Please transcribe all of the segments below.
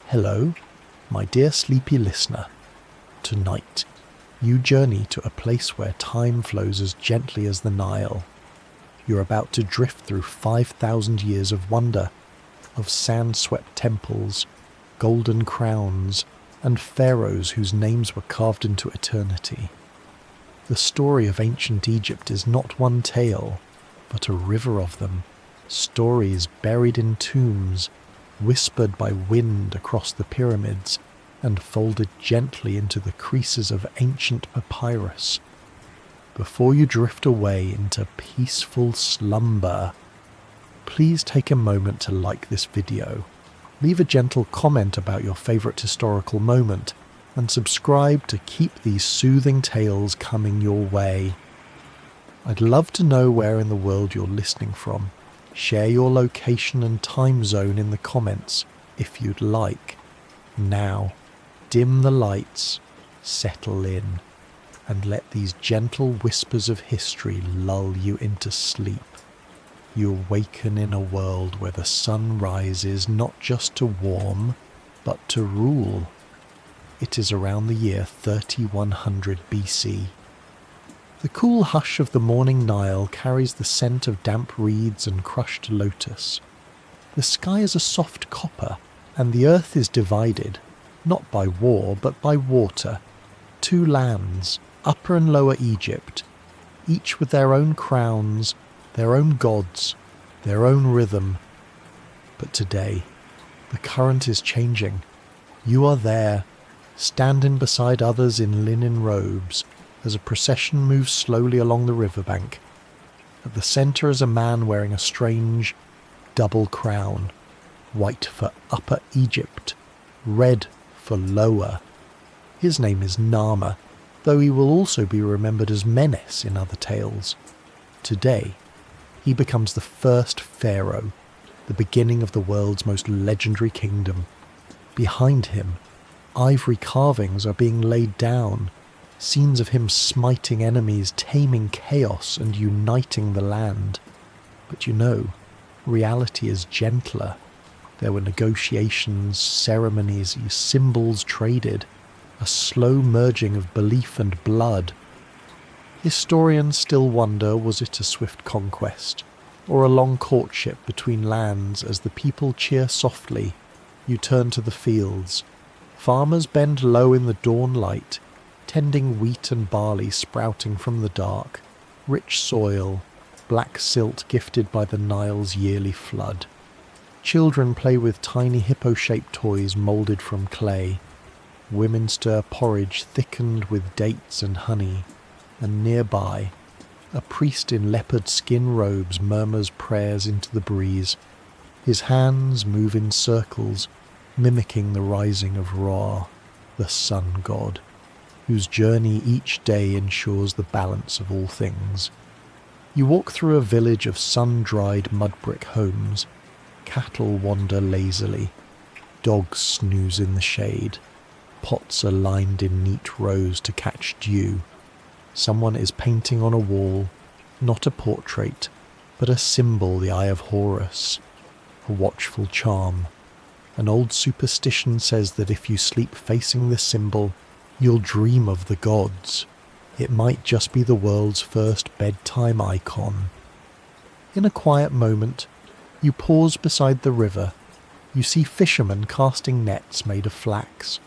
Hello, my dear sleepy listener. Tonight, you journey to a place where time flows as gently as the Nile. You're about to drift through 5,000 years of wonder, of sand-swept temples, golden crowns, and pharaohs whose names were carved into eternity. The story of ancient Egypt is not one tale, but a river of them, stories buried in tombs, whispered by wind across the pyramids, and folded gently into the creases of ancient papyrus. Before you drift away into peaceful slumber, please take a moment to like this video, leave a gentle comment about your favourite historical moment, and subscribe to keep these soothing tales coming your way. I'd love to know where in the world you're listening from. Share your location and time zone in the comments if you'd like. Now, dim the lights, settle in, and let these gentle whispers of history lull you into sleep. You awaken in a world where the sun rises not just to warm, but to rule. It is around the year 3100 BC. The cool hush of the morning Nile carries the scent of damp reeds and crushed lotus. The sky is a soft copper, and the earth is divided, not by war but by water. Two lands, Upper and Lower Egypt, each with their own crowns, their own gods, their own rhythm. But today, the current is changing. You are there, standing beside others in linen robes, as a procession moves slowly along the riverbank. At the centre is a man wearing a strange double crown, white for Upper Egypt, red for Lower. His name is Narmer, though he will also be remembered as Menes in other tales. Today, he becomes the first pharaoh, the beginning of the world's most legendary kingdom. Behind him, ivory carvings are being laid down, scenes of him smiting enemies, taming chaos, and uniting the land. But reality is gentler. There were negotiations, ceremonies, symbols traded, a slow merging of belief and blood. Historians still wonder, was it a swift conquest, or a long courtship between lands as the people cheer softly? You turn to the fields. Farmers bend low in the dawn light, tending wheat and barley sprouting from the dark, rich soil, black silt gifted by the Nile's yearly flood. Children play with tiny hippo-shaped toys moulded from clay. Women stir porridge thickened with dates and honey, and nearby, a priest in leopard skin robes murmurs prayers into the breeze. His hands move in circles, mimicking the rising of Ra, the sun god, whose journey each day ensures the balance of all things. You walk through a village of sun-dried mud-brick homes. Cattle wander lazily. Dogs snooze in the shade. Pots are lined in neat rows to catch dew. Someone is painting on a wall, not a portrait, but a symbol, the Eye of Horus, a watchful charm. An old superstition says that if you sleep facing the symbol, you'll dream of the gods. It might just be the world's first bedtime icon. In a quiet moment, you pause beside the river. You see fishermen casting nets made of flax,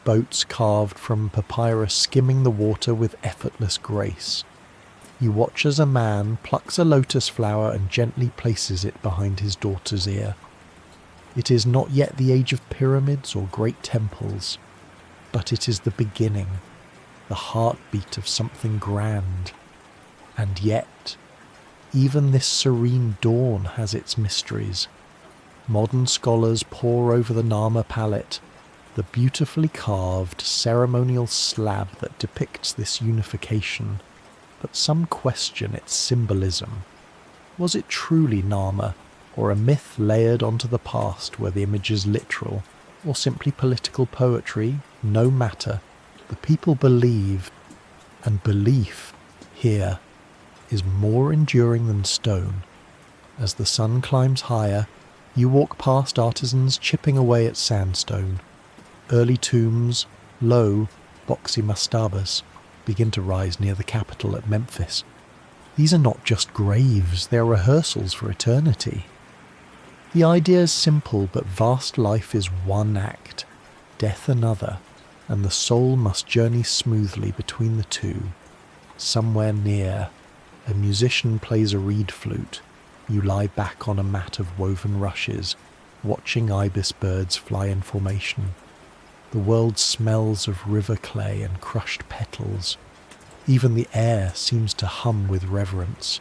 boats carved from papyrus skimming the water with effortless grace. You watch as a man plucks a lotus flower and gently places it behind his daughter's ear. It is not yet the age of pyramids or great temples, but it is the beginning, the heartbeat of something grand. And yet, even this serene dawn has its mysteries. Modern scholars pore over the Narmer palette, the beautifully carved ceremonial slab that depicts this unification, but some question its symbolism. Was it truly Narmer, or a myth layered onto the past where the image is literal, or simply political poetry? No matter. The people believe, and belief, here, is more enduring than stone. As the sun climbs higher, You walk past artisans chipping away at sandstone. Early tombs, low, boxy mastabas, begin to rise near the capital at Memphis. These are not just graves, they are rehearsals for eternity. The idea is simple, but vast life is one act, death another, and the soul must journey smoothly between the two. Somewhere near, a musician plays a reed flute. You lie back on a mat of woven rushes, watching ibis birds fly in formation. The world smells of river clay and crushed petals. Even the air seems to hum with reverence.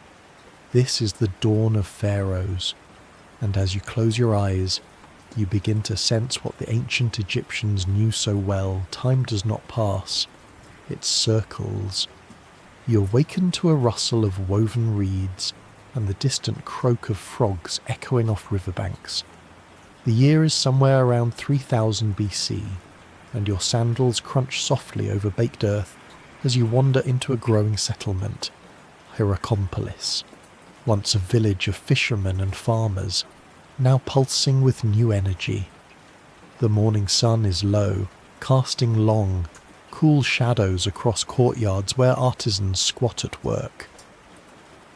This is the dawn of pharaohs, and as you close your eyes, you begin to sense what the ancient Egyptians knew so well. Time does not pass, it circles. You awaken to a rustle of woven reeds and the distant croak of frogs echoing off riverbanks. The year is somewhere around 3000 BC, and your sandals crunch softly over baked earth as you wander into a growing settlement, Hierakonpolis, once a village of fishermen and farmers, now pulsing with new energy. The morning sun is low, casting long, cool shadows across courtyards where artisans squat at work.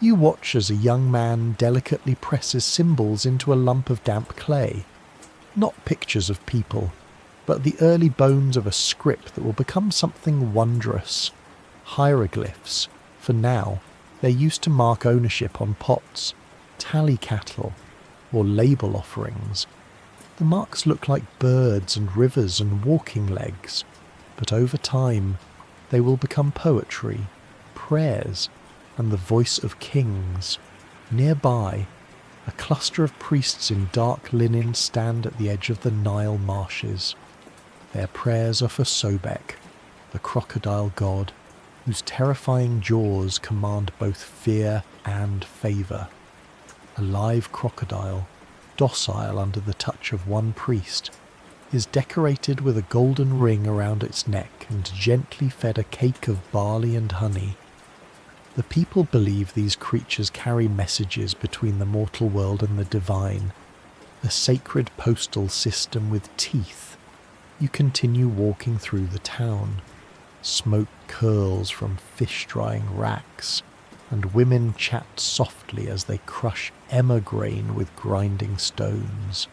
You watch as a young man delicately presses symbols into a lump of damp clay. Not pictures of people, but the early bones of a script that will become something wondrous. Hieroglyphs, for now, they're used to mark ownership on pots, tally cattle, or label offerings. The marks look like birds and rivers and walking legs, but over time they will become poetry, prayers, and the voice of kings. Nearby, a cluster of priests in dark linen stand at the edge of the Nile marshes. Their prayers are for Sobek, the crocodile god, whose terrifying jaws command both fear and favour. A live crocodile, docile under the touch of one priest, is decorated with a golden ring around its neck and gently fed a cake of barley and honey. The people believe these creatures carry messages between the mortal world and the divine, a sacred postal system with teeth. You continue walking through the town. Smoke curls from fish-drying racks, and women chat softly as they crush emmer grain with grinding stones.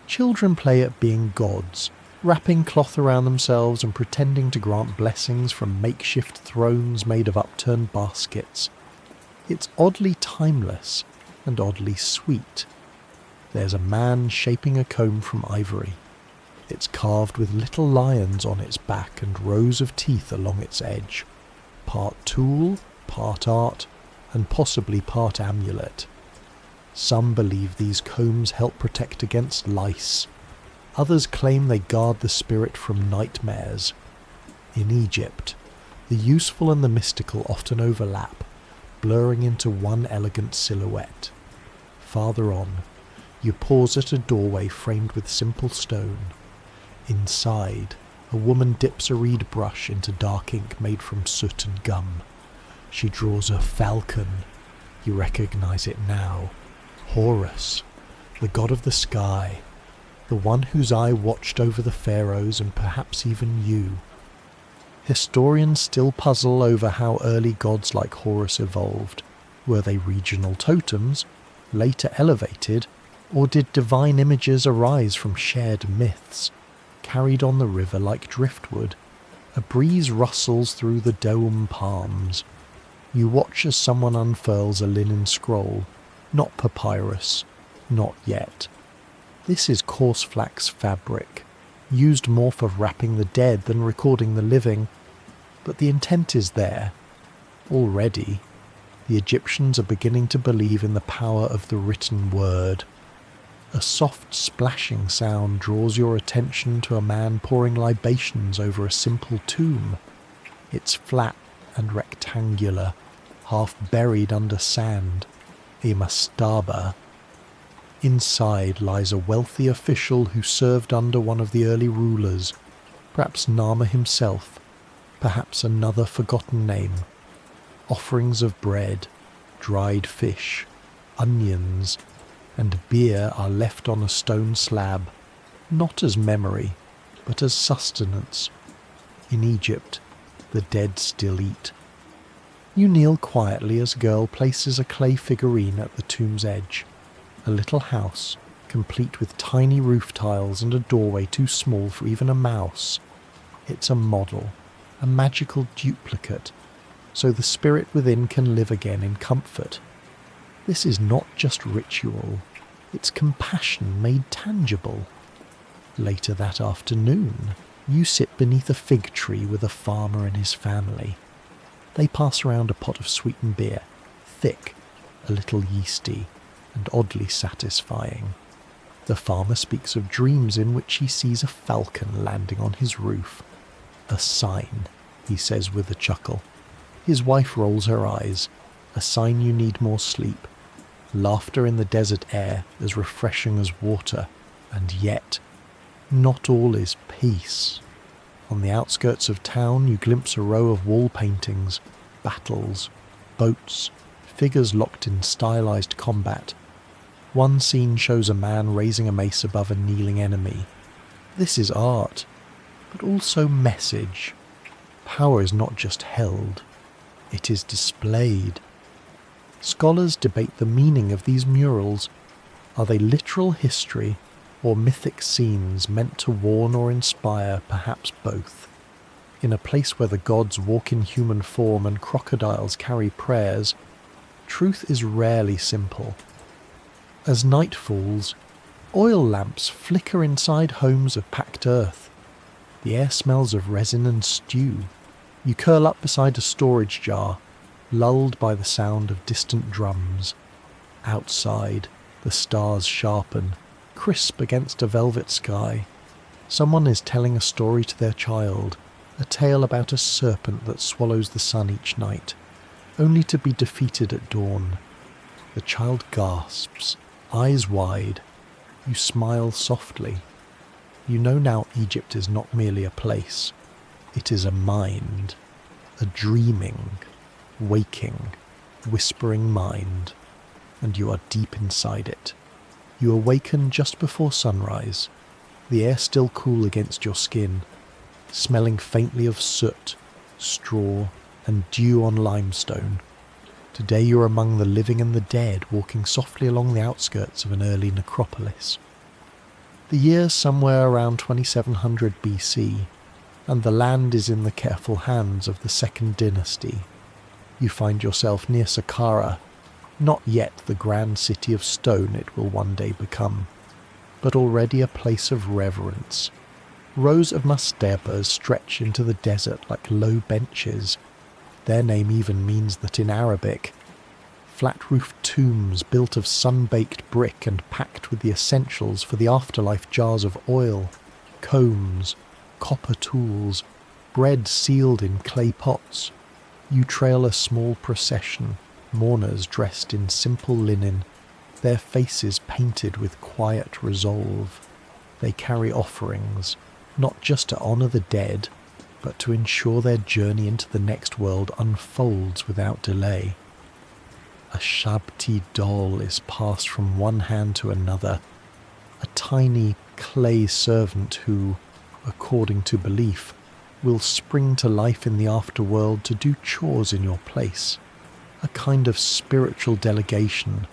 Children play at being gods, wrapping cloth around themselves and pretending to grant blessings from makeshift thrones made of upturned baskets. It's oddly timeless and oddly sweet. There's a man shaping a comb from ivory. It's carved with little lions on its back and rows of teeth along its edge. Part tool, part art, and possibly part amulet. Some believe these combs help protect against lice. Others claim they guard the spirit from nightmares. In Egypt, the useful and the mystical often overlap, blurring into one elegant silhouette. Farther on, you pause at a doorway framed with simple stone. Inside, a woman dips a reed brush into dark ink made from soot and gum. She draws a falcon. You recognize it now. Horus, the god of the sky, the one whose eye watched over the pharaohs and perhaps even you. Historians still puzzle over how early gods like Horus evolved. Were they regional totems, later elevated, or did divine images arise from shared myths, carried on the river like driftwood? A breeze rustles through the dome palms. You watch as someone unfurls a linen scroll, not papyrus, not yet. This is coarse flax fabric, used more for wrapping the dead than recording the living, but the intent is there. Already, the Egyptians are beginning to believe in the power of the written word. A soft splashing sound draws your attention to a man pouring libations over a simple tomb. It's flat and rectangular, half buried under sand, a mastaba. Inside lies a wealthy official who served under one of the early rulers, perhaps Narmer himself, perhaps another forgotten name. Offerings of bread, dried fish, onions, and beer are left on a stone slab, not as memory, but as sustenance. In Egypt, the dead still eat. You kneel quietly as a girl places a clay figurine at the tomb's edge, a little house, complete with tiny roof tiles and a doorway too small for even a mouse. It's a model, a magical duplicate, so the spirit within can live again in comfort. This is not just ritual, it's compassion made tangible. Later that afternoon, you sit beneath a fig tree with a farmer and his family. They pass around a pot of sweetened beer, thick, a little yeasty, and oddly satisfying. The farmer speaks of dreams in which he sees a falcon landing on his roof. A sign, he says with a chuckle. His wife rolls her eyes, a sign you need more sleep. Laughter in the desert air as refreshing as water, and yet, not all is peace. On the outskirts of town you glimpse a row of wall paintings, battles, boats, figures locked in stylized combat. One scene shows a man raising a mace above a kneeling enemy. This is art, but also message. Power is not just held, it is displayed. Scholars debate the meaning of these murals. Are they literal history or mythic scenes meant to warn or inspire, perhaps both? In a place where the gods walk in human form and crocodiles carry prayers, truth is rarely simple. As night falls, oil lamps flicker inside homes of packed earth. The air smells of resin and stew. You curl up beside a storage jar, lulled by the sound of distant drums. Outside, the stars sharpen, crisp against a velvet sky. Someone is telling a story to their child, a tale about a serpent that swallows the sun each night, only to be defeated at dawn. The child gasps, eyes wide. You smile softly. You know now Egypt is not merely a place. It is a mind, a dreaming, waking, whispering mind, and you are deep inside it. You awaken just before sunrise, the air still cool against your skin, smelling faintly of soot, straw, and dew on limestone. Today you're among the living and the dead, walking softly along the outskirts of an early necropolis. The year's somewhere around 2700 BC, and the land is in the careful hands of the Second Dynasty. You find yourself near Saqqara, not yet the grand city of stone it will one day become, but already a place of reverence. Rows of mastabas stretch into the desert like low benches. Their name even means that in Arabic. Flat-roofed tombs built of sun-baked brick and packed with the essentials for the afterlife: jars of oil, combs, copper tools, bread sealed in clay pots. You trail a small procession, mourners dressed in simple linen, their faces painted with quiet resolve. They carry offerings, not just to honour the dead, but to ensure their journey into the next world unfolds without delay. A Shabti doll is passed from one hand to another, a tiny clay servant who, according to belief, will spring to life in the afterworld to do chores in your place, a kind of spiritual delegation.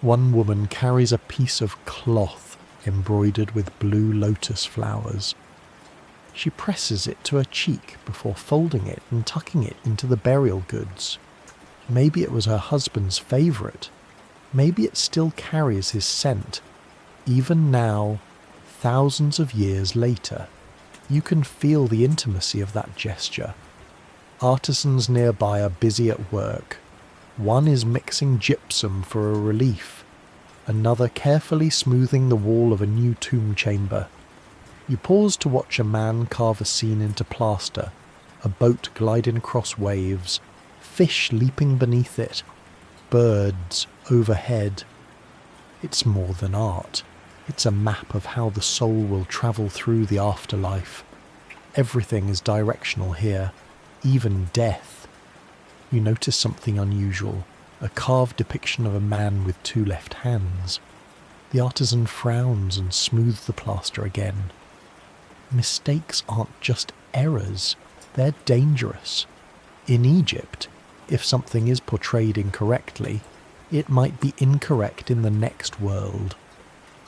One woman carries a piece of cloth embroidered with blue lotus flowers. She presses it to her cheek before folding it and tucking it into the burial goods. Maybe it was her husband's favourite. Maybe it still carries his scent. Even now, thousands of years later, you can feel the intimacy of that gesture. Artisans nearby are busy at work. One is mixing gypsum for a relief, another carefully smoothing the wall of a new tomb chamber. You pause to watch a man carve a scene into plaster, a boat gliding across waves, fish leaping beneath it, birds overhead. It's more than art. It's a map of how the soul will travel through the afterlife. Everything is directional here, even death. You notice something unusual, a carved depiction of a man with two left hands. The artisan frowns and smooths the plaster again. Mistakes aren't just errors, they're dangerous. In Egypt, if something is portrayed incorrectly, it might be incorrect in the next world.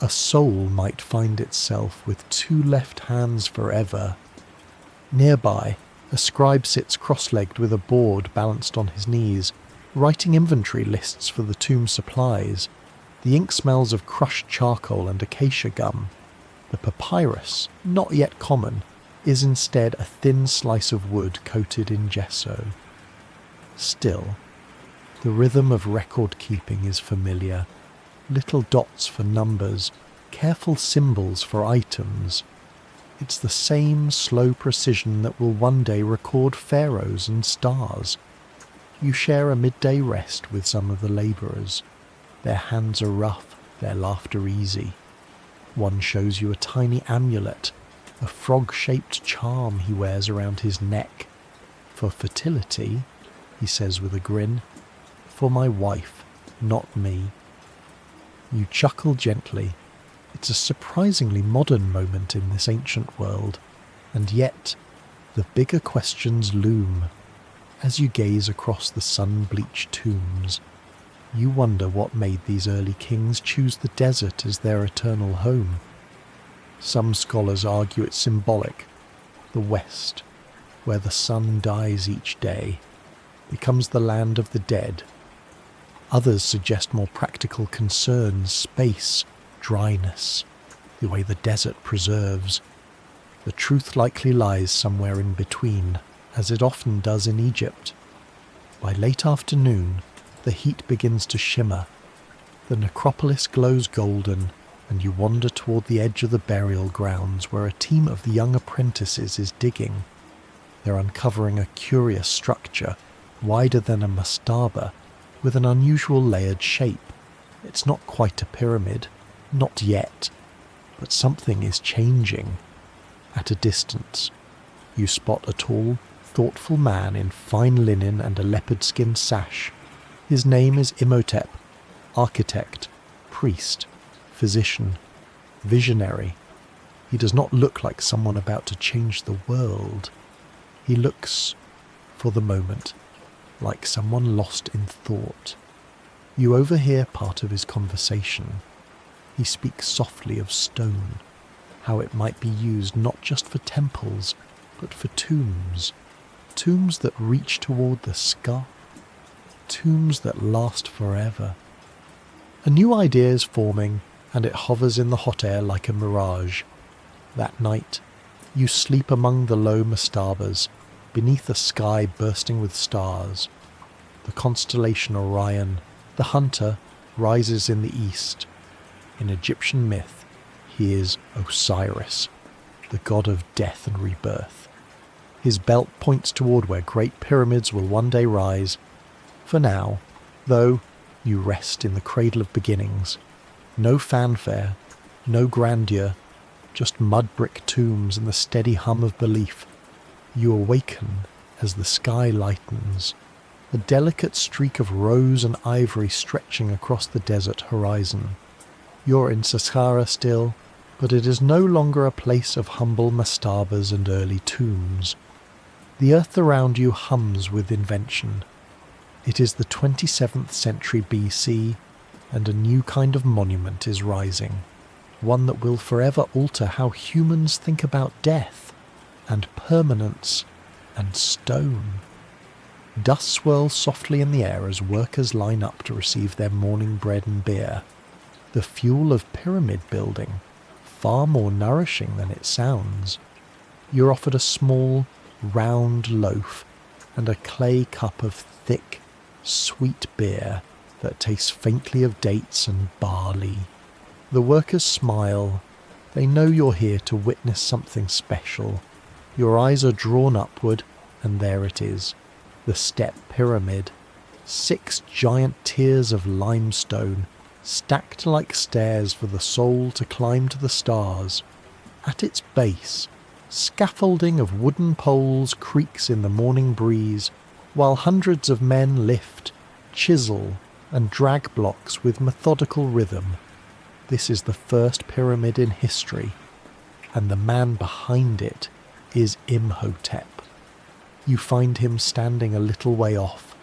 A soul might find itself with 2 left hands forever. Nearby, a scribe sits cross-legged with a board balanced on his knees, writing inventory lists for the tomb supplies. The ink smells of crushed charcoal and acacia gum. The papyrus, not yet common, is instead a thin slice of wood coated in gesso. Still, the rhythm of record-keeping is familiar. Little dots for numbers, careful symbols for items. It's the same slow precision that will one day record pharaohs and stars. You share a midday rest with some of the labourers. Their hands are rough, their laughter easy. One shows you a tiny amulet, a frog-shaped charm he wears around his neck. For fertility, he says with a grin. For my wife, not me. You chuckle gently. It's a surprisingly modern moment in this ancient world, and yet the bigger questions loom. As you gaze across the sun-bleached tombs, you wonder what made these early kings choose the desert as their eternal home. Some scholars argue it's symbolic. The West, where the sun dies each day, becomes the land of the dead. Others suggest more practical concerns, space, dryness, the way the desert preserves. The truth likely lies somewhere in between, as it often does in Egypt. By late afternoon, the heat begins to shimmer. The necropolis glows golden, and you wander toward the edge of the burial grounds where a team of the young apprentices is digging. They're uncovering a curious structure, wider than a mastaba, with an unusual layered shape. It's not quite a pyramid, not yet, but something is changing. At a distance, you spot a tall, thoughtful man in fine linen and a leopard-skin sash. His name is Imhotep, architect, priest, physician, visionary. He does not look like someone about to change the world. He looks, for the moment, like someone lost in thought. You overhear part of his conversation. He speaks softly of stone, how it might be used not just for temples, but for tombs. Tombs that reach toward the sky. Tombs that last forever. A new idea is forming, and it hovers in the hot air like a mirage. That night, you sleep among the low mastabas, beneath a sky bursting with stars. The constellation Orion, the hunter, rises in the east. In Egyptian myth, he is Osiris, the god of death and rebirth. His belt points toward where great pyramids will one day rise. For now, though, you rest in the cradle of beginnings. No fanfare, no grandeur, just mud-brick tombs and the steady hum of belief. You awaken as the sky lightens, a delicate streak of rose and ivory stretching across the desert horizon. You're in Saqqara still, but it is no longer a place of humble mastabas and early tombs. The earth around you hums with invention. It is the 27th century BC, and a new kind of monument is rising, one that will forever alter how humans think about death, and permanence, and stone. Dust swirls softly in the air as workers line up to receive their morning bread and beer. The fuel of pyramid building, far more nourishing than it sounds. You're offered a small, round loaf and a clay cup of thick, sweet beer that tastes faintly of dates and barley. The workers smile. They know you're here to witness something special. Your eyes are drawn upward, and there it is, the step pyramid. 6 giant tiers of limestone, stacked like stairs for the soul to climb to the stars. At its base, scaffolding of wooden poles creaks in the morning breeze, while hundreds of men lift, chisel, and drag blocks with methodical rhythm. This is the first pyramid in history, and the man behind it is Imhotep. You find him standing a little way off,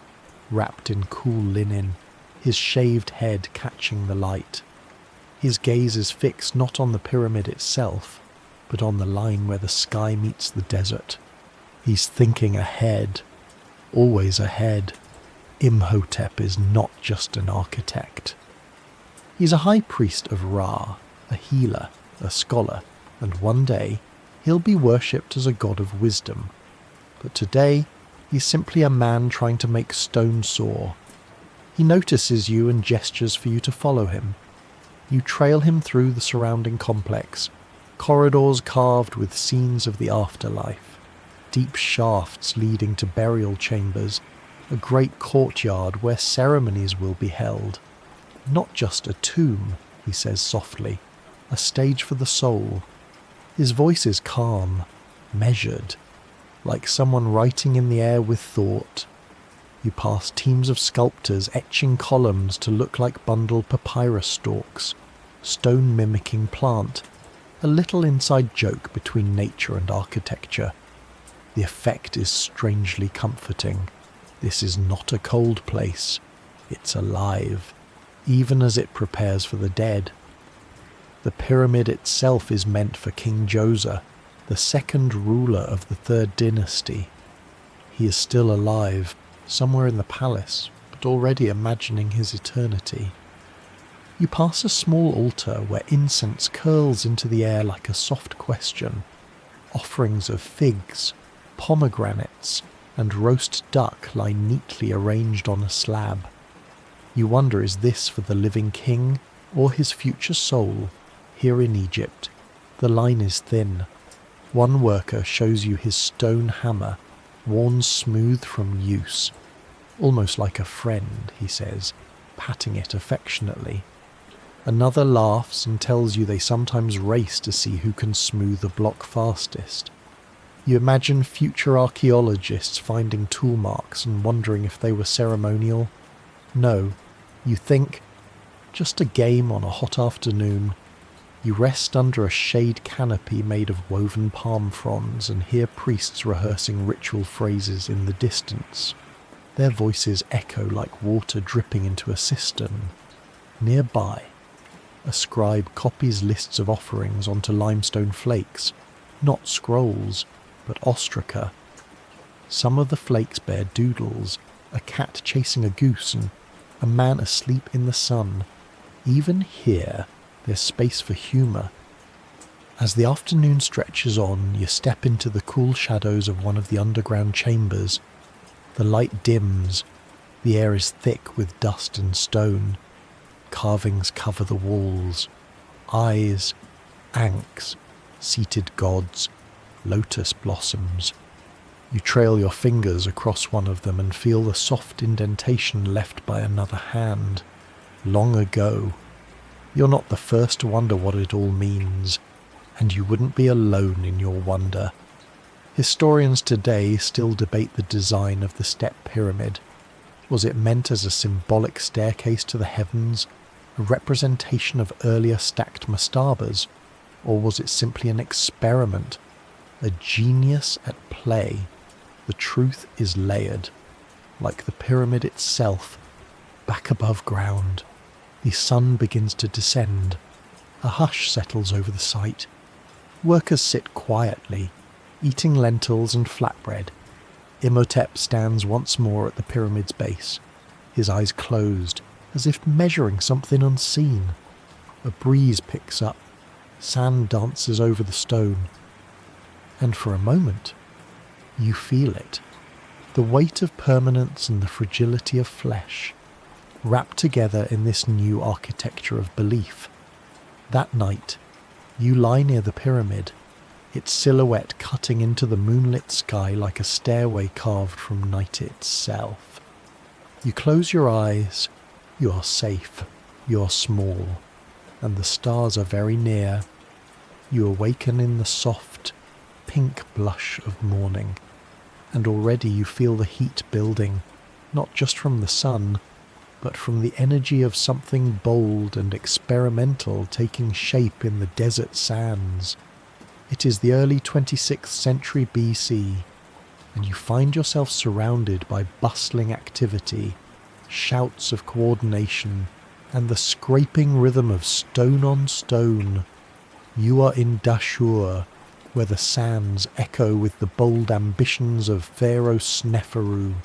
wrapped in cool linen, his shaved head catching the light. His gaze is fixed not on the pyramid itself, but on the line where the sky meets the desert. He's thinking ahead, always ahead. Imhotep is not just an architect. He's a high priest of Ra, a healer, a scholar, and one day he'll be worshipped as a god of wisdom. But today he's simply a man trying to make stone soar. He notices you and gestures for you to follow him. You trail him through the surrounding complex, corridors carved with scenes of the afterlife, deep shafts leading to burial chambers, a great courtyard where ceremonies will be held. Not just a tomb, he says softly, a stage for the soul. His voice is calm, measured, like someone writing in the air with thought. You pass teams of sculptors etching columns to look like bundled papyrus stalks, stone mimicking plant, a little inside joke between nature and architecture. The effect is strangely comforting. This is not a cold place, it's alive, even as it prepares for the dead. The pyramid itself is meant for King Djoser, the second ruler of the third dynasty. He is still alive, somewhere in the palace, but already imagining his eternity. You pass a small altar where incense curls into the air like a soft question. Offerings of figs, pomegranates, and roast duck lie neatly arranged on a slab. You wonder, is this for the living king or his future soul? Here in Egypt, the line is thin. One worker shows you his stone hammer, worn smooth from use. Almost like a friend, he says, patting it affectionately. Another laughs and tells you they sometimes race to see who can smooth a block fastest. You imagine future archaeologists finding tool marks and wondering if they were ceremonial. No, you think, just a game on a hot afternoon. You rest under a shade canopy made of woven palm fronds and hear priests rehearsing ritual phrases in the distance. Their voices echo like water dripping into a cistern. Nearby, a scribe copies lists of offerings onto limestone flakes, not scrolls, but ostraca. Some of the flakes bear doodles, a cat chasing a goose and a man asleep in the sun. Even here, there's space for humour. As the afternoon stretches on, you step into the cool shadows of one of the underground chambers. The light dims, the air is thick with dust and stone. Carvings cover the walls. Eyes, ankhs, seated gods, lotus blossoms. You trail your fingers across one of them and feel the soft indentation left by another hand. Long ago. You're not the first to wonder what it all means, and you wouldn't be alone in your wonder. Historians today still debate the design of the step pyramid. Was it meant as a symbolic staircase to the heavens, a representation of earlier stacked mastabas, or was it simply an experiment, a genius at play? The truth is layered, like the pyramid itself, back above ground. The sun begins to descend. A hush settles over the site. Workers sit quietly, eating lentils and flatbread. Imhotep stands once more at the pyramid's base, his eyes closed, as if measuring something unseen. A breeze picks up, sand dances over the stone, and for a moment, you feel it. The weight of permanence and the fragility of flesh, wrapped together in this new architecture of belief. That night, you lie near the pyramid, its silhouette cutting into the moonlit sky like a stairway carved from night itself. You close your eyes, you are safe, you are small, and the stars are very near. You awaken in the soft, pink blush of morning, and already you feel the heat building, not just from the sun, but from the energy of something bold and experimental taking shape in the desert sands. It is the early 26th century BC, and you find yourself surrounded by bustling activity, shouts of coordination, and the scraping rhythm of stone on stone. You are in Dashur, where the sands echo with the bold ambitions of Pharaoh Sneferu.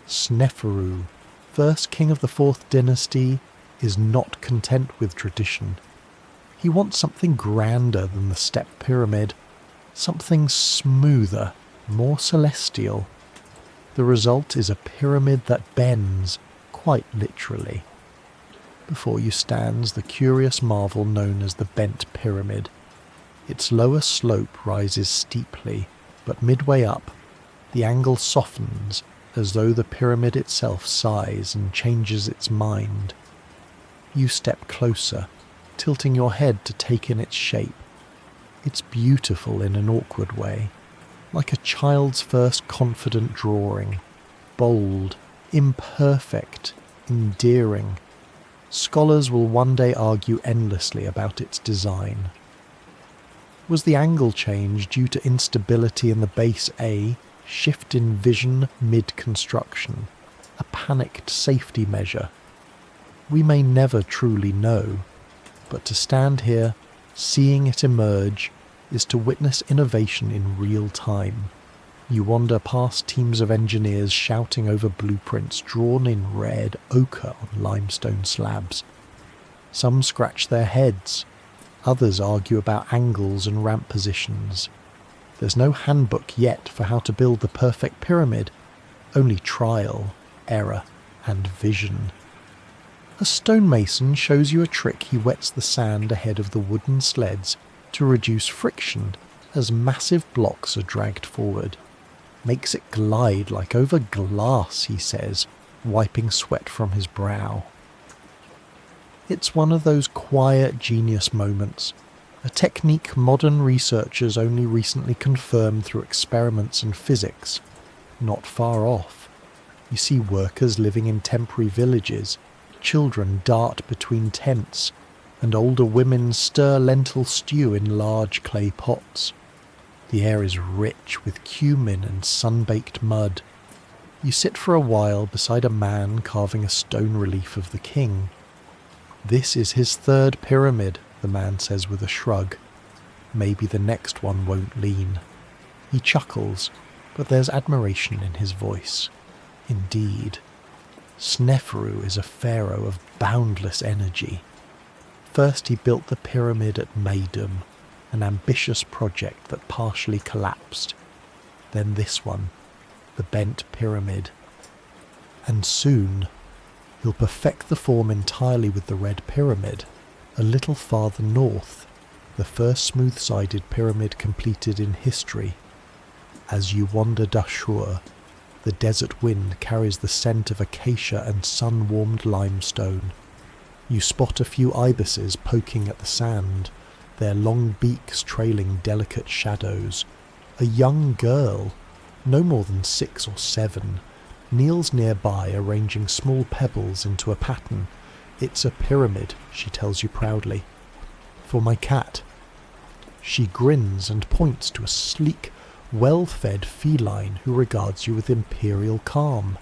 Sneferu, first king of the 4th dynasty, is not content with tradition. He wants something grander than the step pyramid, something smoother, more celestial. The result is a pyramid that bends, quite literally. Before you stands the curious marvel known as the bent pyramid. Its lower slope rises steeply, but midway up, the angle softens as though the pyramid itself sighs and changes its mind. You step closer, tilting your head to take in its shape. It's beautiful in an awkward way, like a child's first confident drawing, bold, imperfect, endearing. Scholars will one day argue endlessly about its design. Was the angle change due to instability in the base A, shift in vision mid-construction, a panicked safety measure? We may never truly know, but to stand here, seeing it emerge, is to witness innovation in real time. You wander past teams of engineers shouting over blueprints drawn in red ochre on limestone slabs. Some scratch their heads, others argue about angles and ramp positions. There's no handbook yet for how to build the perfect pyramid, only trial, error, and vision. A stonemason shows you a trick. He wets the sand ahead of the wooden sleds to reduce friction as massive blocks are dragged forward. Makes it glide like over glass, he says, wiping sweat from his brow. It's one of those quiet genius moments, a technique modern researchers only recently confirmed through experiments in physics. Not far off, you see workers living in temporary villages, children dart between tents, and older women stir lentil stew in large clay pots. The air is rich with cumin and sun-baked mud. You sit for a while beside a man carving a stone relief of the king. This is his 3rd pyramid, the man says with a shrug. Maybe the next one won't lean. He chuckles, but there's admiration in his voice. Indeed, Sneferu is a pharaoh of boundless energy. First he built the pyramid at Meidum, an ambitious project that partially collapsed. Then this one, the bent pyramid. And soon, he'll perfect the form entirely with the red pyramid, a little farther north, the first smooth-sided pyramid completed in history. As you wander Dashur, the desert wind carries the scent of acacia and sun-warmed limestone. You spot a few ibises poking at the sand, their long beaks trailing delicate shadows. A young girl, no more than 6 or 7, kneels nearby arranging small pebbles into a pattern. It's a pyramid, she tells you proudly. For my cat. She grins and points to a sleek, well-fed feline who regards you with imperial calm.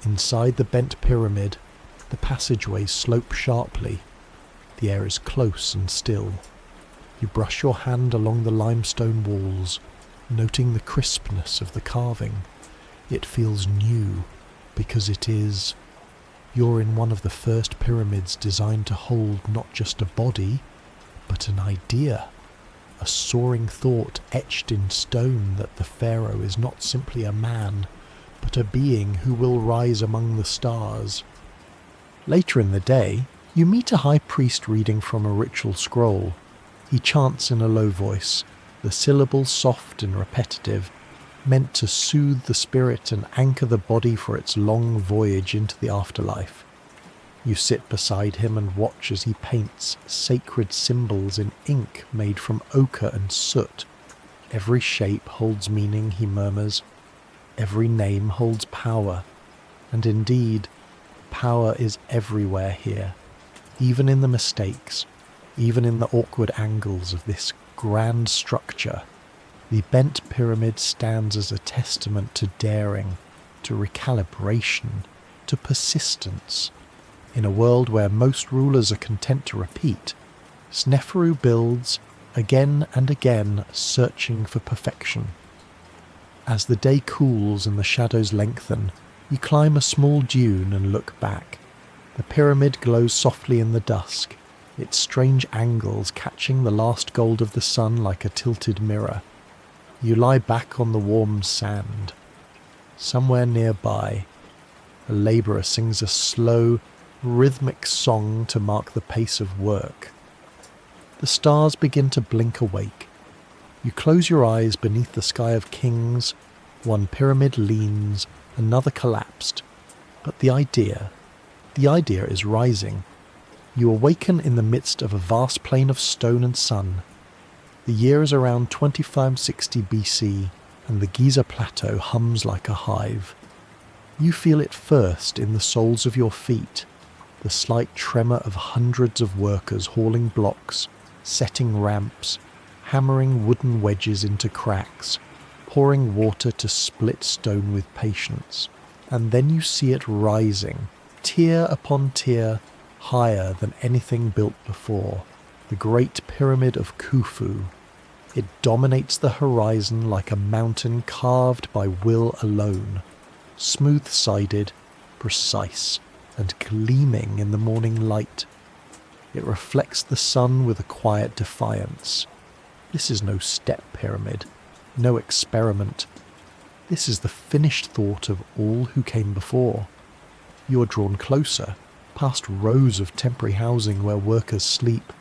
Inside the bent pyramid, the passageways slope sharply. The air is close and still. You brush your hand along the limestone walls, noting the crispness of the carving. It feels new, because it is. You're in one of the first pyramids designed to hold not just a body, but an idea. A soaring thought etched in stone that the pharaoh is not simply a man, but a being who will rise among the stars. Later in the day, you meet a high priest reading from a ritual scroll. He chants in a low voice, the syllables soft and repetitive, meant to soothe the spirit and anchor the body for its long voyage into the afterlife. You sit beside him and watch as he paints sacred symbols in ink made from ochre and soot. Every shape holds meaning, he murmurs. Every name holds power. And indeed, power is everywhere here, even in the mistakes, even in the awkward angles of this grand structure. The bent pyramid stands as a testament to daring, to recalibration, to persistence. In a world where most rulers are content to repeat, Sneferu builds again and again, searching for perfection. As the day cools and the shadows lengthen, you climb a small dune and look back. The pyramid glows softly in the dusk, its strange angles catching the last gold of the sun like a tilted mirror. You lie back on the warm sand. Somewhere nearby, a labourer sings a slow, rhythmic song to mark the pace of work. The stars begin to blink awake. You close your eyes beneath the sky of kings. One pyramid leans, another collapsed. But the idea is rising. You awaken in the midst of a vast plain of stone and sun. The year is around 2560 BC, and the Giza plateau hums like a hive. You feel it first in the soles of your feet, the slight tremor of hundreds of workers hauling blocks, setting ramps, hammering wooden wedges into cracks, pouring water to split stone with patience. And then you see it rising, tier upon tier, higher than anything built before, the Great Pyramid of Khufu. It dominates the horizon like a mountain carved by will alone, smooth-sided, precise, and gleaming in the morning light. It reflects the sun with a quiet defiance. This is no step pyramid, no experiment. This is the finished thought of all who came before. You are drawn closer, past rows of temporary housing where workers sleep,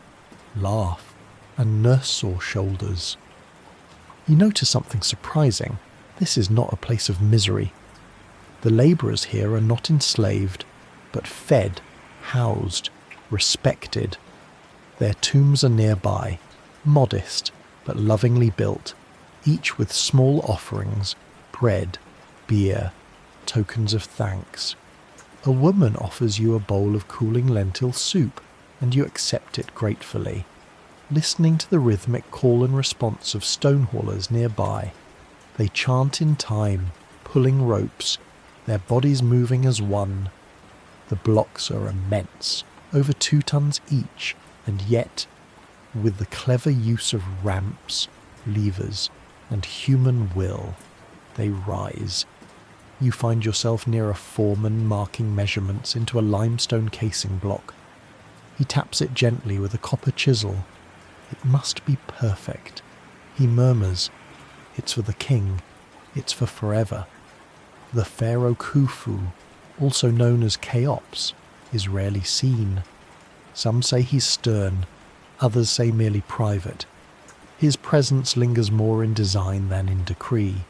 laugh, and nurse sore shoulders. You notice something surprising. This is not a place of misery. The labourers here are not enslaved, but fed, housed, respected. Their tombs are nearby, modest but lovingly built, each with small offerings, bread, beer, tokens of thanks. A woman offers you a bowl of cooling lentil soup, and you accept it gratefully, listening to the rhythmic call and response of stone haulers nearby. They chant in time, pulling ropes, their bodies moving as one. The blocks are immense, over 2 tons each, and yet, with the clever use of ramps, levers, and human will, they rise. You find yourself near a foreman marking measurements into a limestone casing block. He taps it gently with a copper chisel. It must be perfect. He murmurs, "It's for the king. It's for forever." The pharaoh Khufu, also known as Cheops, is rarely seen. Some say he's stern, others say merely private. His presence lingers more in design than in decree.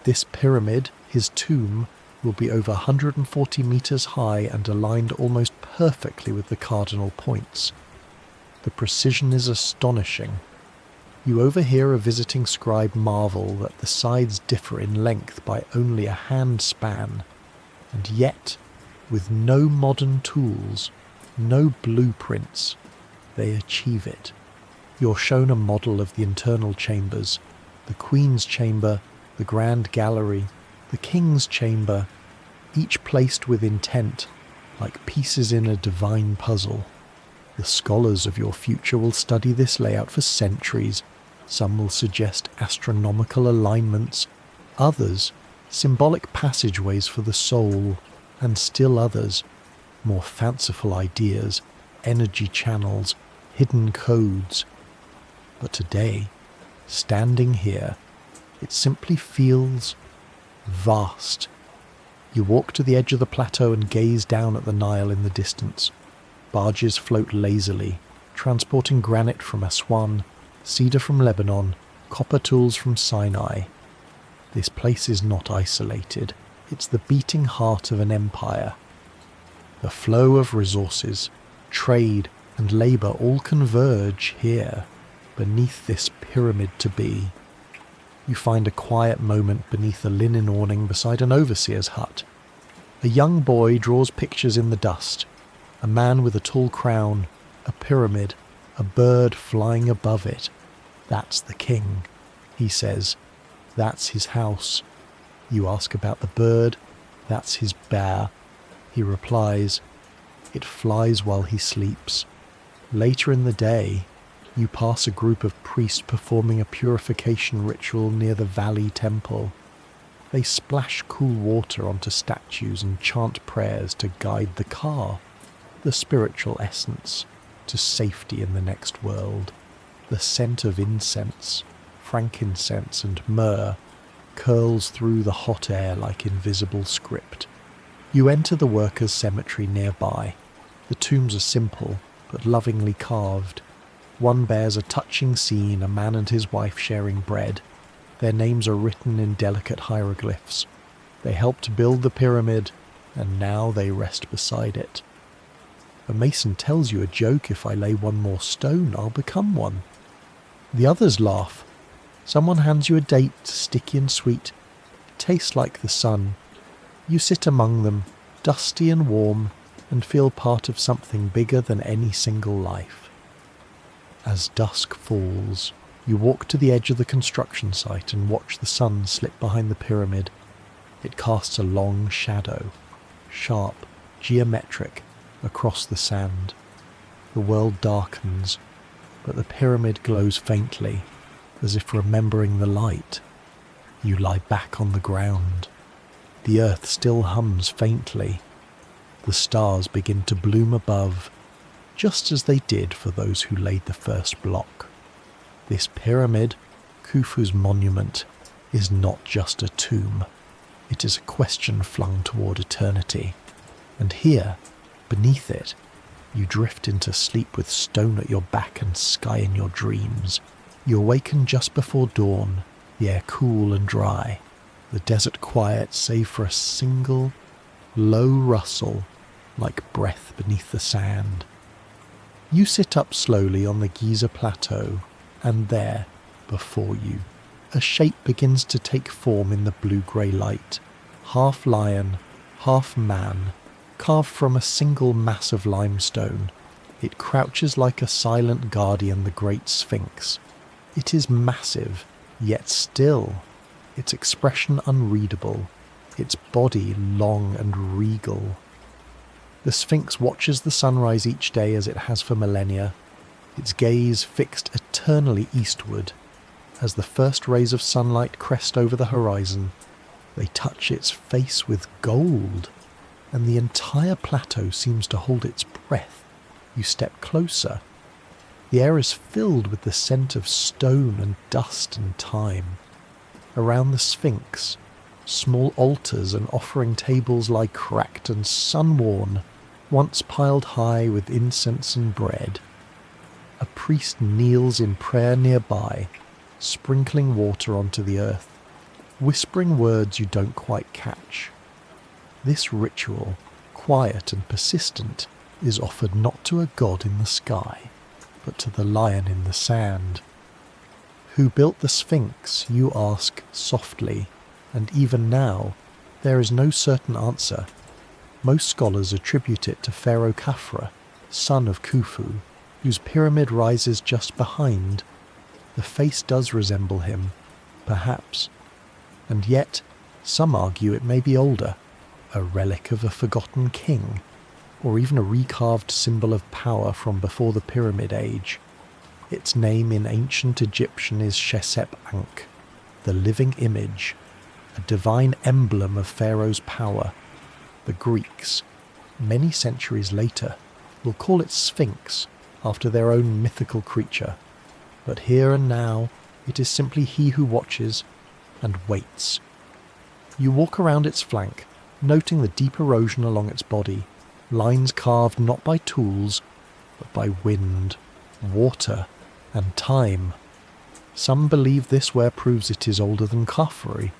This pyramid, his tomb, will be over 140 meters high and aligned almost perfectly with the cardinal points. The precision is astonishing. You overhear a visiting scribe marvel that the sides differ in length by only a hand span, and yet, with no modern tools, no blueprints, they achieve it. You're shown a model of the internal chambers, the Queen's chamber, the Grand Gallery, the King's chamber, each placed with intent, like pieces in a divine puzzle. The scholars of your future will study this layout for centuries. Some will suggest astronomical alignments, others symbolic passageways for the soul, and still others more fanciful ideas, energy channels, hidden codes. But today, standing here, it simply feels vast. You walk to the edge of the plateau and gaze down at the Nile in the distance. Barges float lazily, transporting granite from Aswan, cedar from Lebanon, copper tools from Sinai. This place is not isolated. It's the beating heart of an empire. The flow of resources, trade, and labour all converge here, beneath this pyramid to be. You find a quiet moment beneath a linen awning beside an overseer's hut. A young boy draws pictures in the dust. A man with a tall crown, a pyramid, a bird flying above it. That's the king, he says. That's his house. You ask about the bird. That's his bear. He replies, it flies while he sleeps. Later in the day, you pass a group of priests performing a purification ritual near the valley temple. They splash cool water onto statues and chant prayers to guide the car, the spiritual essence, to safety in the next world. The scent of incense, frankincense and myrrh curls through the hot air like invisible script. You enter the workers' cemetery nearby. The tombs are simple but lovingly carved. One bears a touching scene, a man and his wife sharing bread. Their names are written in delicate hieroglyphs. They helped build the pyramid, and now they rest beside it. A mason tells you a joke: if I lay one more stone, I'll become one. The others laugh. Someone hands you a date, sticky and sweet. It tastes like the sun. You sit among them, dusty and warm, and feel part of something bigger than any single life. As dusk falls, you walk to the edge of the construction site and watch the sun slip behind the pyramid. It casts a long shadow, sharp, geometric, across the sand. The world darkens, but the pyramid glows faintly, as if remembering the light. You lie back on the ground. The earth still hums faintly. The stars begin to bloom above, just as they did for those who laid the first block. This pyramid, Khufu's monument, is not just a tomb. It is a question flung toward eternity. And here, beneath it, you drift into sleep with stone at your back and sky in your dreams. You awaken just before dawn, the air cool and dry, the desert quiet save for a single, low rustle like breath beneath the sand. You sit up slowly on the Giza plateau, and there, before you, a shape begins to take form in the blue-grey light. Half lion, half man, carved from a single mass of limestone. It crouches like a silent guardian, the great Sphinx. It is massive, yet still, its expression unreadable, its body long and regal. The Sphinx watches the sunrise each day as it has for millennia, its gaze fixed eternally eastward. As the first rays of sunlight crest over the horizon, they touch its face with gold, and the entire plateau seems to hold its breath. You step closer. The air is filled with the scent of stone and dust and time. Around the Sphinx, small altars and offering tables lie cracked and sun-worn, once piled high with incense and bread. A priest kneels in prayer nearby, sprinkling water onto the earth, whispering words you don't quite catch. This ritual, quiet and persistent, is offered not to a god in the sky, but to the lion in the sand. Who built the Sphinx, you ask softly, and even now, there is no certain answer. Most scholars attribute it to Pharaoh Khafra, son of Khufu, whose pyramid rises just behind. The face does resemble him, perhaps, and yet some argue it may be older, a relic of a forgotten king, or even a recarved symbol of power from before the Pyramid Age. Its name in ancient Egyptian is Shesep-Ankh, the living image, a divine emblem of Pharaoh's power. The Greeks, many centuries later, will call it Sphinx after their own mythical creature, but here and now it is simply he who watches and waits. You walk around its flank, noting the deep erosion along its body, lines carved not by tools, but by wind, water, and time. Some believe this wear proves it is older than Khafre,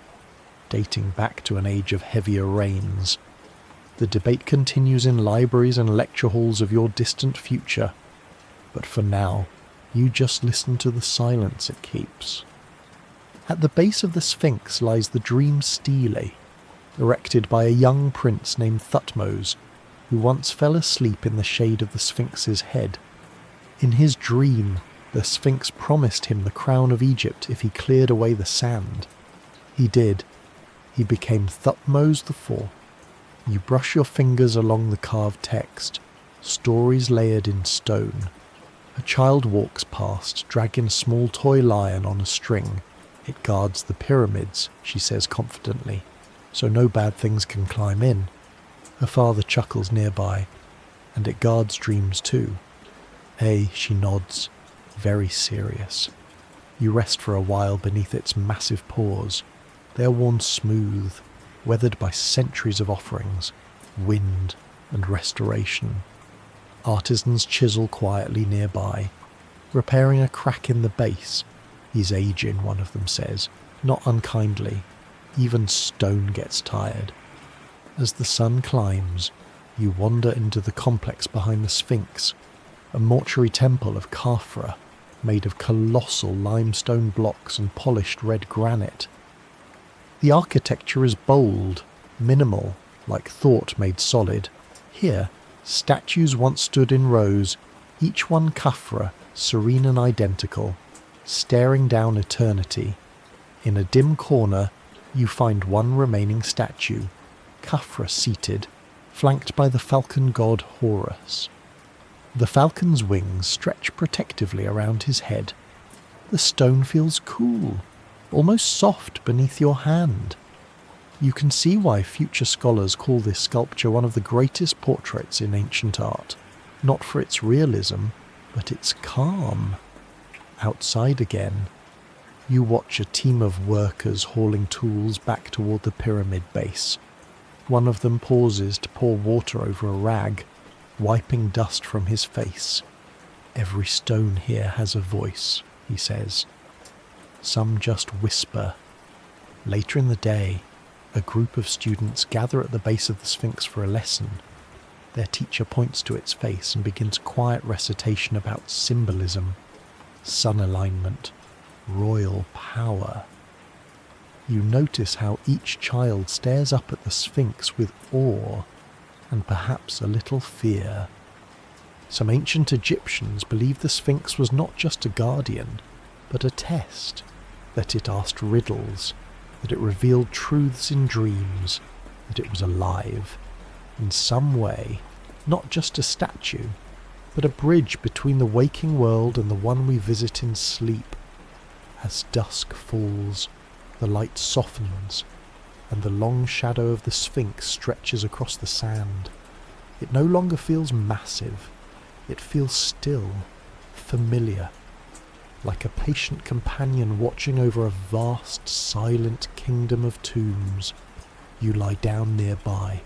dating back to an age of heavier rains. The debate continues in libraries and lecture halls of your distant future, but for now, you just listen to the silence it keeps. At the base of the Sphinx lies the dream stele, erected by a young prince named Thutmose, who once fell asleep in the shade of the Sphinx's head. In his dream, the Sphinx promised him the crown of Egypt if he cleared away the sand. He did. He became Thutmose IV. You brush your fingers along the carved text, stories layered in stone. A child walks past, dragging a small toy lion on a string. It guards the pyramids, she says confidently, so no bad things can climb in. Her father chuckles nearby, and it guards dreams too. She nods, very serious. You rest for a while beneath its massive paws. They are worn smooth, weathered by centuries of offerings, wind and restoration. Artisans chisel quietly nearby, repairing a crack in the base. He's aging, one of them says, not unkindly. Even stone gets tired. As the sun climbs, you wander into the complex behind the Sphinx, a mortuary temple of Khafra, made of colossal limestone blocks and polished red granite. The architecture is bold, minimal, like thought made solid. Here, statues once stood in rows, each one Khafra, serene and identical, staring down eternity. In a dim corner, you find one remaining statue, Khafra seated, flanked by the falcon god Horus. The falcon's wings stretch protectively around his head. The stone feels cool, almost soft beneath your hand. You can see why future scholars call this sculpture one of the greatest portraits in ancient art, not for its realism, but its calm. Outside again, you watch a team of workers hauling tools back toward the pyramid base. One of them pauses to pour water over a rag, wiping dust from his face. Every stone here has a voice, he says. Some just whisper. Later in the day, a group of students gather at the base of the Sphinx for a lesson. Their teacher points to its face and begins quiet recitation about symbolism, sun alignment, royal power. You notice how each child stares up at the Sphinx with awe and perhaps a little fear. Some ancient Egyptians believed the Sphinx was not just a guardian, but a test, that it asked riddles, that it revealed truths in dreams, that it was alive, in some way, not just a statue, but a bridge between the waking world and the one we visit in sleep. As dusk falls, the light softens, and the long shadow of the Sphinx stretches across the sand. It no longer feels massive. It feels still, familiar, like a patient companion watching over a vast, silent kingdom of tombs. You lie down nearby,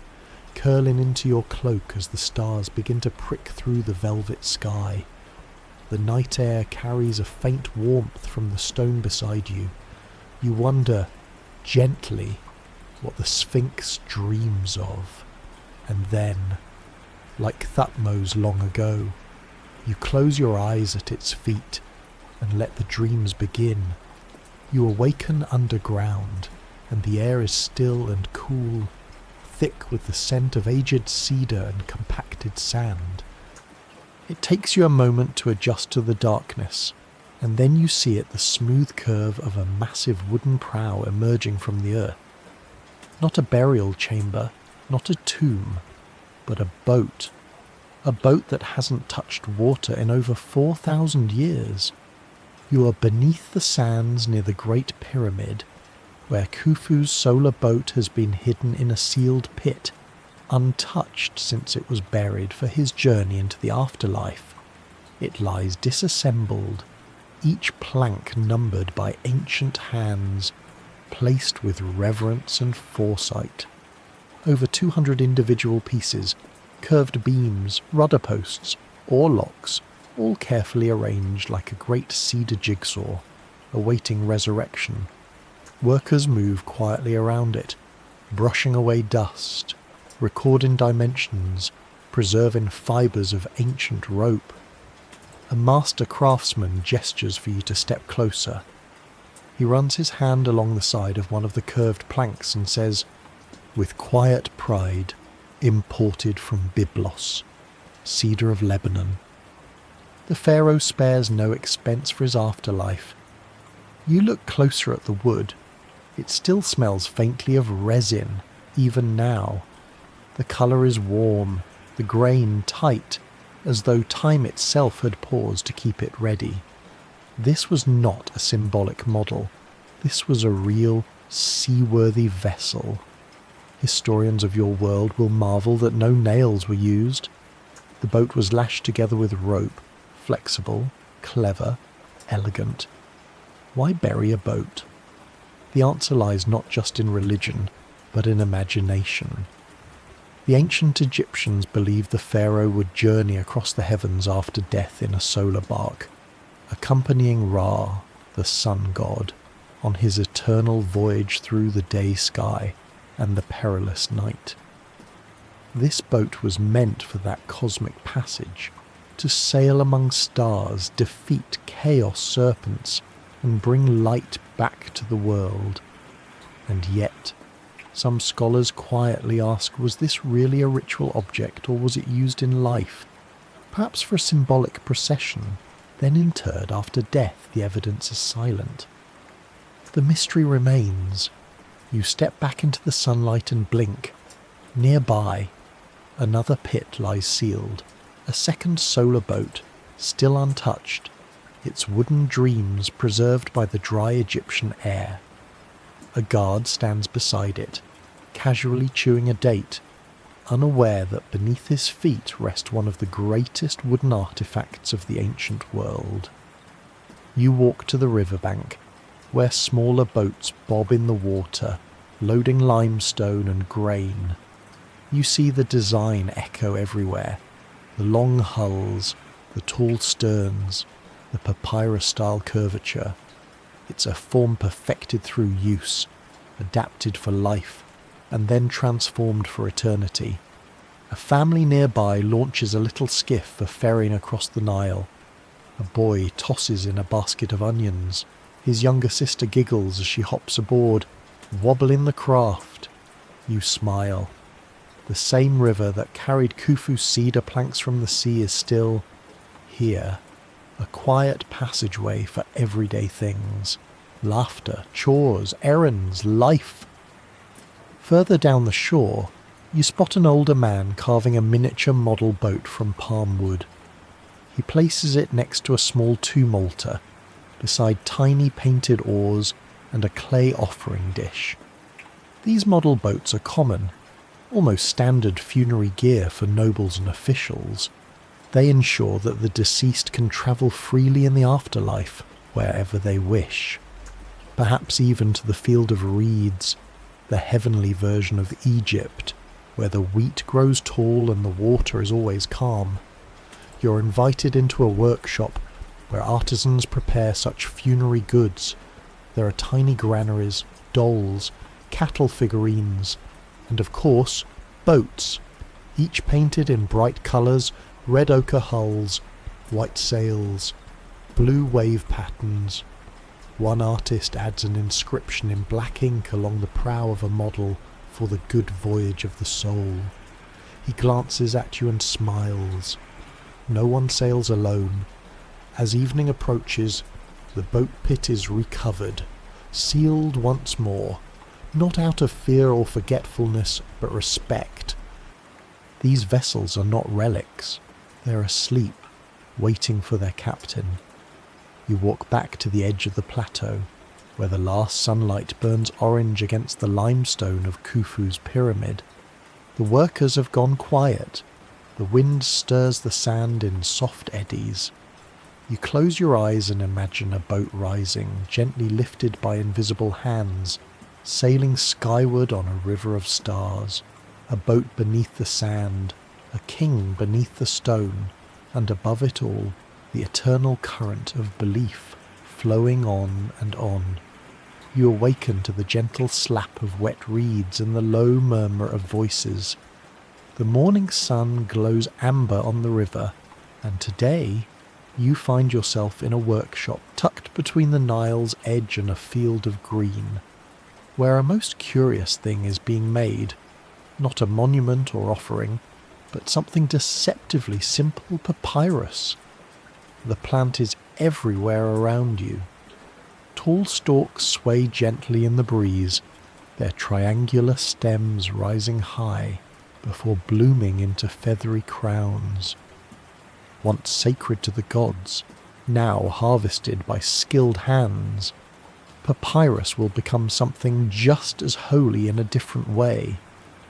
curling into your cloak as the stars begin to prick through the velvet sky. The night air carries a faint warmth from the stone beside you. You wonder, gently, what the Sphinx dreams of. And then, like Thutmose long ago, you close your eyes at its feet and let the dreams begin. You awaken underground, and the air is still and cool, thick with the scent of aged cedar and compacted sand. It takes you a moment to adjust to the darkness, and then you see it the smooth curve of a massive wooden prow emerging from the earth. Not a burial chamber, not a tomb, but a boat. A boat that hasn't touched water in over 4,000 years. You are beneath the sands near the Great Pyramid, where Khufu's solar boat has been hidden in a sealed pit, untouched since it was buried for his journey into the afterlife. It lies disassembled, each plank numbered by ancient hands, placed with reverence and foresight. Over 200 individual pieces, curved beams, rudder posts, oarlocks, all carefully arranged like a great cedar jigsaw, awaiting resurrection. Workers move quietly around it, brushing away dust, recording dimensions, preserving fibres of ancient rope. A master craftsman gestures for you to step closer. He runs his hand along the side of one of the curved planks and says, with quiet pride, imported from Byblos, cedar of Lebanon. The pharaoh spares no expense for his afterlife. You look closer at the wood. It still smells faintly of resin, even now. The colour is warm, the grain tight, as though time itself had paused to keep it ready. This was not a symbolic model. This was a real, seaworthy vessel. Historians of your world will marvel that no nails were used. The boat was lashed together with rope, flexible, clever, elegant. Why bury a boat? The answer lies not just in religion, but in imagination. The ancient Egyptians believed the pharaoh would journey across the heavens after death in a solar bark, accompanying Ra, the sun god, on his eternal voyage through the day sky and the perilous night. This boat was meant for that cosmic passage, to sail among stars, defeat chaos serpents, and bring light back to the world. And yet, some scholars quietly ask, was this really a ritual object, or was it used in life? Perhaps for a symbolic procession, then interred after death. The evidence is silent. The mystery remains. You step back into the sunlight and blink. Nearby, another pit lies sealed, a second solar boat, still untouched, its wooden dreams preserved by the dry Egyptian air. A guard stands beside it, casually chewing a date, unaware that beneath his feet rest one of the greatest wooden artifacts of the ancient world. You walk to the riverbank, where smaller boats bob in the water, loading limestone and grain. You see the design echo everywhere, the long hulls, the tall sterns, the papyrus-style curvature. It's a form perfected through use, adapted for life, and then transformed for eternity. A family nearby launches a little skiff for ferrying across the Nile. A boy tosses in a basket of onions. His younger sister giggles as she hops aboard, wobbling the craft. You smile. The same river that carried Khufu's cedar planks from the sea is still here. A quiet passageway for everyday things. Laughter, chores, errands, life. Further down the shore, you spot an older man carving a miniature model boat from palm wood. He places it next to a small tomb altar, beside tiny painted oars and a clay offering dish. These model boats are common, almost standard funerary gear for nobles and officials. They ensure that the deceased can travel freely in the afterlife, wherever they wish. Perhaps even to the field of reeds, the heavenly version of Egypt, where the wheat grows tall and the water is always calm. You're invited into a workshop where artisans prepare such funerary goods. There are tiny granaries, dolls, cattle figurines, and of course, boats, each painted in bright colours, red ochre hulls, white sails, blue wave patterns. One artist adds an inscription in black ink along the prow of a model for the good voyage of the soul. He glances at you and smiles. No one sails alone. As evening approaches, the boat pit is recovered, sealed once more, not out of fear or forgetfulness, but respect. These vessels are not relics. They're asleep, waiting for their captain. You walk back to the edge of the plateau, where the last sunlight burns orange against the limestone of Khufu's pyramid. The workers have gone quiet. The wind stirs the sand in soft eddies. You close your eyes and imagine a boat rising, gently lifted by invisible hands, sailing skyward on a river of stars. A boat beneath the sand, a king beneath the stone, and above it all, the eternal current of belief flowing on and on. You awaken to the gentle slap of wet reeds and the low murmur of voices. The morning sun glows amber on the river, and today you find yourself in a workshop tucked between the Nile's edge and a field of green, where a most curious thing is being made. Not a monument or offering, but something deceptively simple: papyrus. The plant is everywhere around you. Tall stalks sway gently in the breeze, their triangular stems rising high before blooming into feathery crowns. Once sacred to the gods, now harvested by skilled hands, papyrus will become something just as holy in a different way,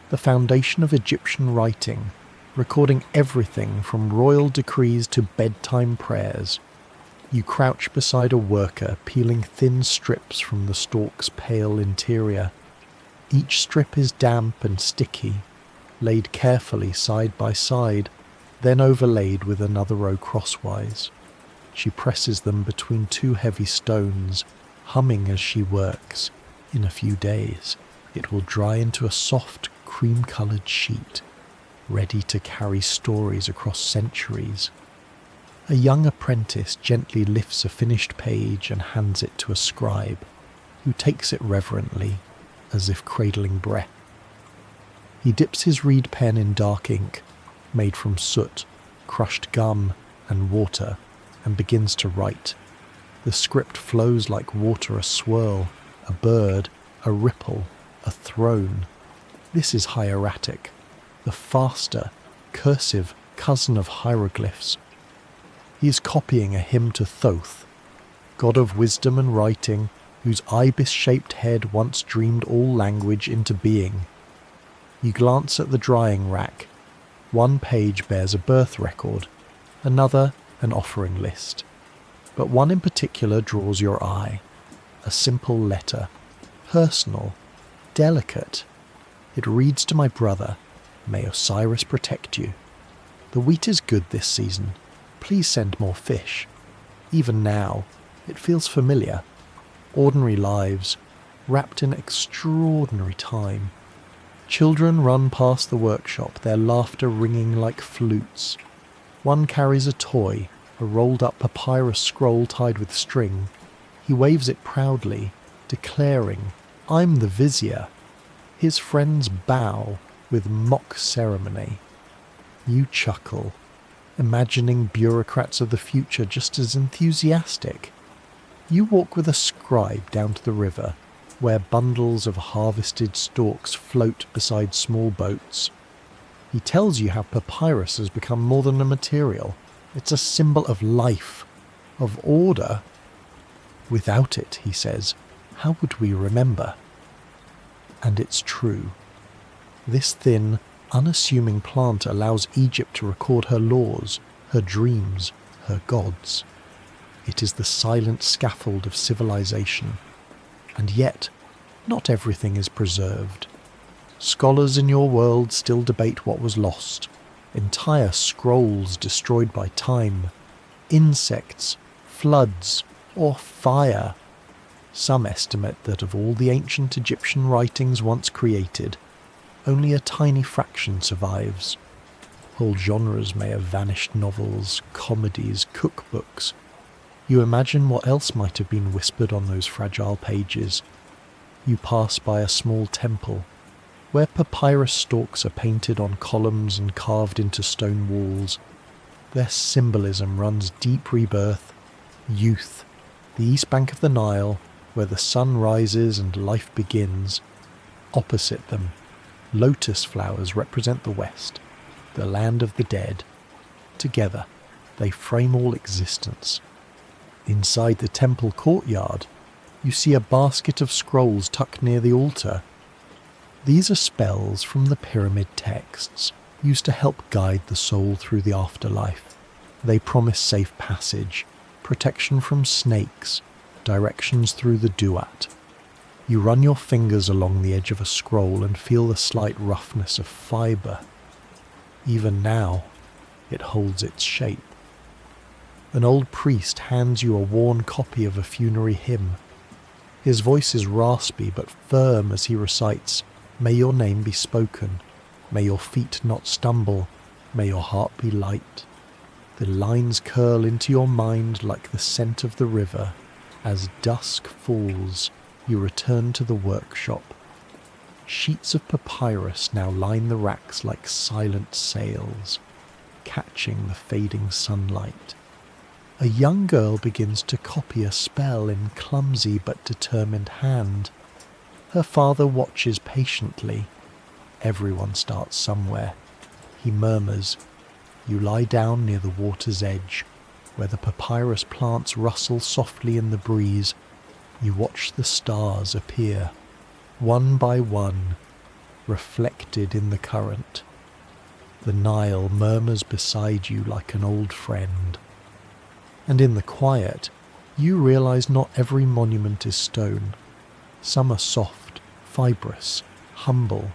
the foundation of Egyptian writing, recording everything from royal decrees to bedtime prayers. You crouch beside a worker peeling thin strips from the stalk's pale interior. Each strip is damp and sticky, laid carefully side by side, then overlaid with another row crosswise. She presses them between two heavy stones, humming as she works. In a few days, it will dry into a soft, cream-coloured sheet, ready to carry stories across centuries. A young apprentice gently lifts a finished page and hands it to a scribe, who takes it reverently, as if cradling breath. He dips his reed pen in dark ink, made from soot, crushed gum, and water, and begins to write. The script flows like water: a swirl, a bird, a ripple, a throne. This is hieratic, the faster, cursive cousin of hieroglyphs. He is copying a hymn to Thoth, god of wisdom and writing, whose ibis-shaped head once dreamed all language into being. You glance at the drying rack. One page bears a birth record, another an offering list. But one in particular draws your eye. A simple letter, personal, delicate. It reads to my brother, "May Osiris protect you. The wheat is good this season. Please send more fish." Even now, it feels familiar. Ordinary lives, wrapped in extraordinary time. Children run past the workshop, their laughter ringing like flutes. One carries a toy, a rolled-up papyrus scroll tied with string. He waves it proudly, declaring, "I'm the vizier." His friends bow with mock ceremony. You chuckle, imagining bureaucrats of the future just as enthusiastic. You walk with a scribe down to the river, where bundles of harvested stalks float beside small boats. He tells you how papyrus has become more than a material. It's a symbol of life, of order. Without it, he says, how would we remember? And it's true. This thin, unassuming plant allows Egypt to record her laws, her dreams, her gods. It is the silent scaffold of civilization. And yet, not everything is preserved. Scholars in your world still debate what was lost. Entire scrolls destroyed by time, insects, floods, or fire. Some estimate that of all the ancient Egyptian writings once created, only a tiny fraction survives. Whole genres may have vanished: novels, comedies, cookbooks. You imagine what else might have been whispered on those fragile pages. You pass by a small temple, where papyrus stalks are painted on columns and carved into stone walls. Their symbolism runs deep: rebirth, youth, the east bank of the Nile, where the sun rises and life begins. Opposite them, lotus flowers represent the west, the land of the dead. Together, they frame all existence. Inside the temple courtyard, you see a basket of scrolls tucked near the altar. These are spells from the pyramid texts, used to help guide the soul through the afterlife. They promise safe passage, protection from snakes, directions through the duat. You run your fingers along the edge of a scroll and feel the slight roughness of fibre. Even now, it holds its shape. An old priest hands you a worn copy of a funerary hymn. His voice is raspy but firm as he recites, "May your name be spoken. May your feet not stumble. May your heart be light." The lines curl into your mind like the scent of the river. As dusk falls, you return to the workshop. Sheets of papyrus now line the racks like silent sails, catching the fading sunlight. A young girl begins to copy a spell in clumsy but determined hand. Her father watches patiently. Everyone starts somewhere. He murmurs. You lie down near the water's edge, where the papyrus plants rustle softly in the breeze. You watch the stars appear, one by one, reflected in the current. The Nile murmurs beside you like an old friend. And in the quiet, you realize not every monument is stone. Some are soft, fibrous, humble,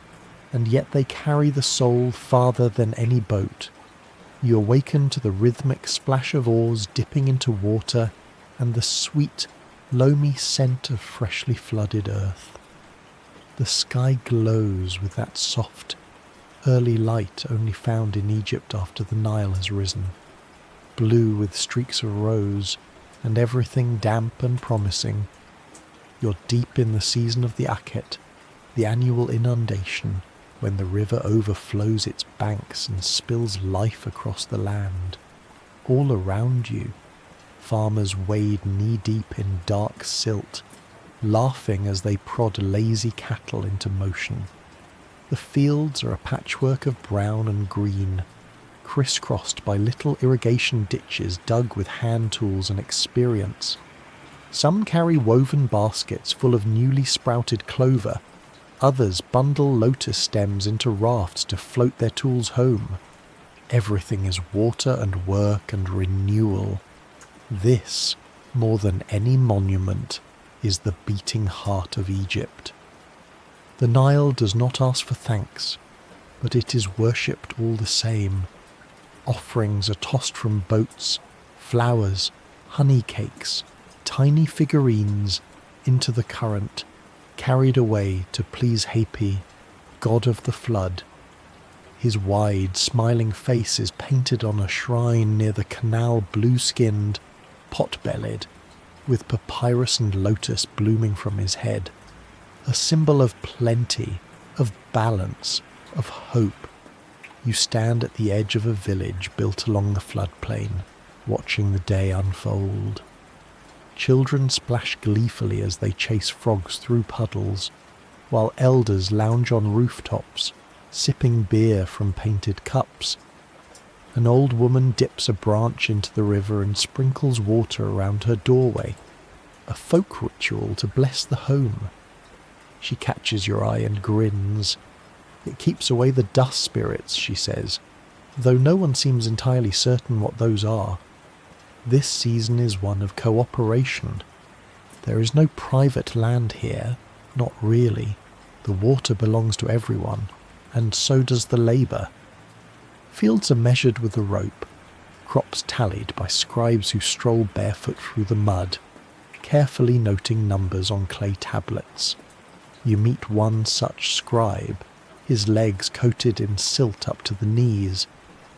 and yet they carry the soul farther than any boat. You awaken to the rhythmic splash of oars dipping into water and the sweet, loamy scent of freshly flooded earth. The sky glows with that soft, early light only found in Egypt after the Nile has risen, blue with streaks of rose, and everything damp and promising. You're deep in the season of the Akhet, the annual inundation, when the river overflows its banks and spills life across the land. All around you, farmers wade knee-deep in dark silt, laughing as they prod lazy cattle into motion. The fields are a patchwork of brown and green, crisscrossed by little irrigation ditches dug with hand tools and experience. Some carry woven baskets full of newly sprouted clover. Others bundle lotus stems into rafts to float their tools home. Everything is water and work and renewal. This, more than any monument, is the beating heart of Egypt. The Nile does not ask for thanks, but it is worshipped all the same. Offerings are tossed from boats, flowers, honey cakes, tiny figurines into the current, carried away to please Hapi, god of the flood. His wide, smiling face is painted on a shrine near the canal, blue-skinned, pot-bellied, with papyrus and lotus blooming from his head. A symbol of plenty, of balance, of hope. You stand at the edge of a village built along the floodplain, watching the day unfold. Children splash gleefully as they chase frogs through puddles, while elders lounge on rooftops, sipping beer from painted cups. An old woman dips a branch into the river and sprinkles water around her doorway, a folk ritual to bless the home. She catches your eye and grins. It keeps away the dust spirits, she says, though no one seems entirely certain what those are. This season is one of cooperation. There is no private land here, not really. The water belongs to everyone, and so does the labour. Fields are measured with a rope, crops tallied by scribes who stroll barefoot through the mud, carefully noting numbers on clay tablets. You meet one such scribe, his legs coated in silt up to the knees,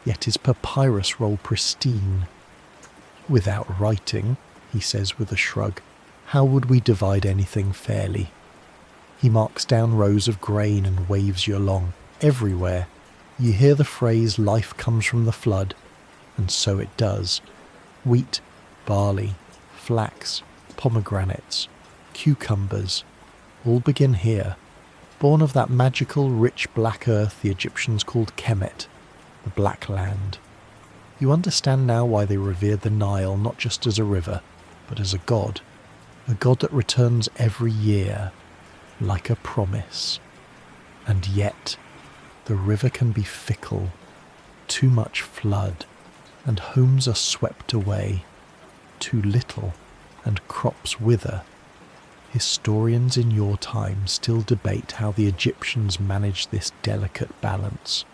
yet his papyrus roll pristine. Without writing, he says with a shrug, how would we divide anything fairly? He marks down rows of grain and waves you along. Everywhere, you hear the phrase life comes from the flood, and so it does. Wheat, barley, flax, pomegranates, cucumbers, all begin here, born of that magical rich black earth the Egyptians called Kemet, the Black Land. You understand now why they revered the Nile not just as a river, but as a god that returns every year, like a promise. And yet, the river can be fickle, too much flood, and homes are swept away, too little, and crops wither. Historians in your time still debate how the Egyptians managed this delicate balance.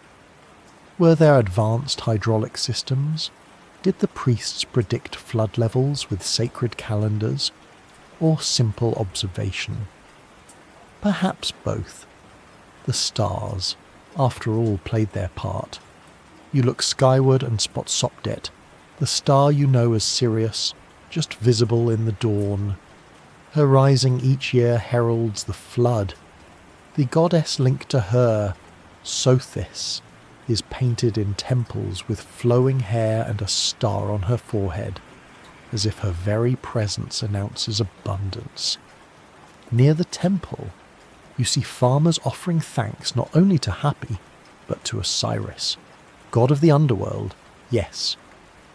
Were there advanced hydraulic systems? Did the priests predict flood levels with sacred calendars, or simple observation? Perhaps both. The stars, after all, played their part. You look skyward and spot Sopdet, the star you know as Sirius, just visible in the dawn. Her rising each year heralds the flood. The goddess linked to her, Soothe, is painted in temples with flowing hair and a star on her forehead, as if her very presence announces abundance. Near the temple, you see farmers offering thanks not only to Hapi, but to Osiris, god of the underworld, yes,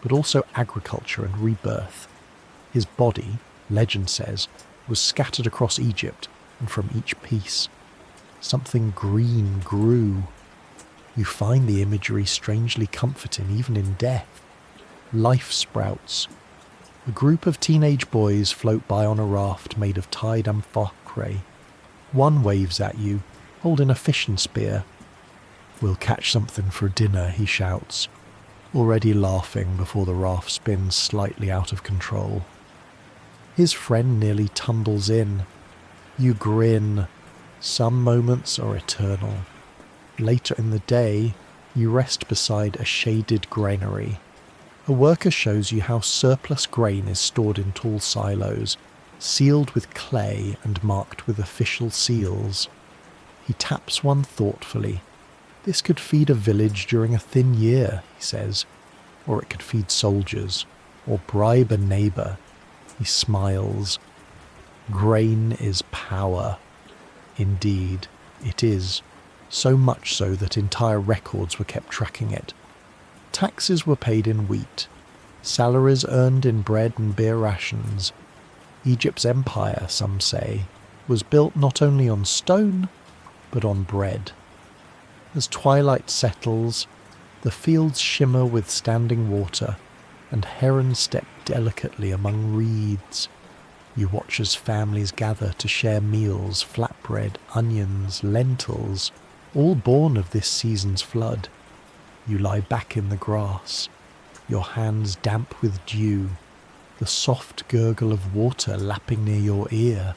but also agriculture and rebirth. His body, legend says, was scattered across Egypt, and from each piece, something green grew. You find the imagery strangely comforting even in death. Life sprouts. A group of teenage boys float by on a raft made of tied amphocrae. One waves at you, holding a fishing spear. "We'll catch something for dinner," he shouts, already laughing before the raft spins slightly out of control. His friend nearly tumbles in. You grin. Some moments are eternal. Later in the day, you rest beside a shaded granary. A worker shows you how surplus grain is stored in tall silos, sealed with clay and marked with official seals. He taps one thoughtfully. "This could feed a village during a thin year," he says, "or it could feed soldiers, or bribe a neighbour." He smiles. Grain is power. Indeed, it is. So much so that entire records were kept tracking it. Taxes were paid in wheat, salaries earned in bread and beer rations. Egypt's empire, some say, was built not only on stone, but on bread. As twilight settles, the fields shimmer with standing water, and herons step delicately among reeds. You watch as families gather to share meals, flatbread, onions, lentils, all born of this season's flood. You lie back in the grass, your hands damp with dew, the soft gurgle of water lapping near your ear.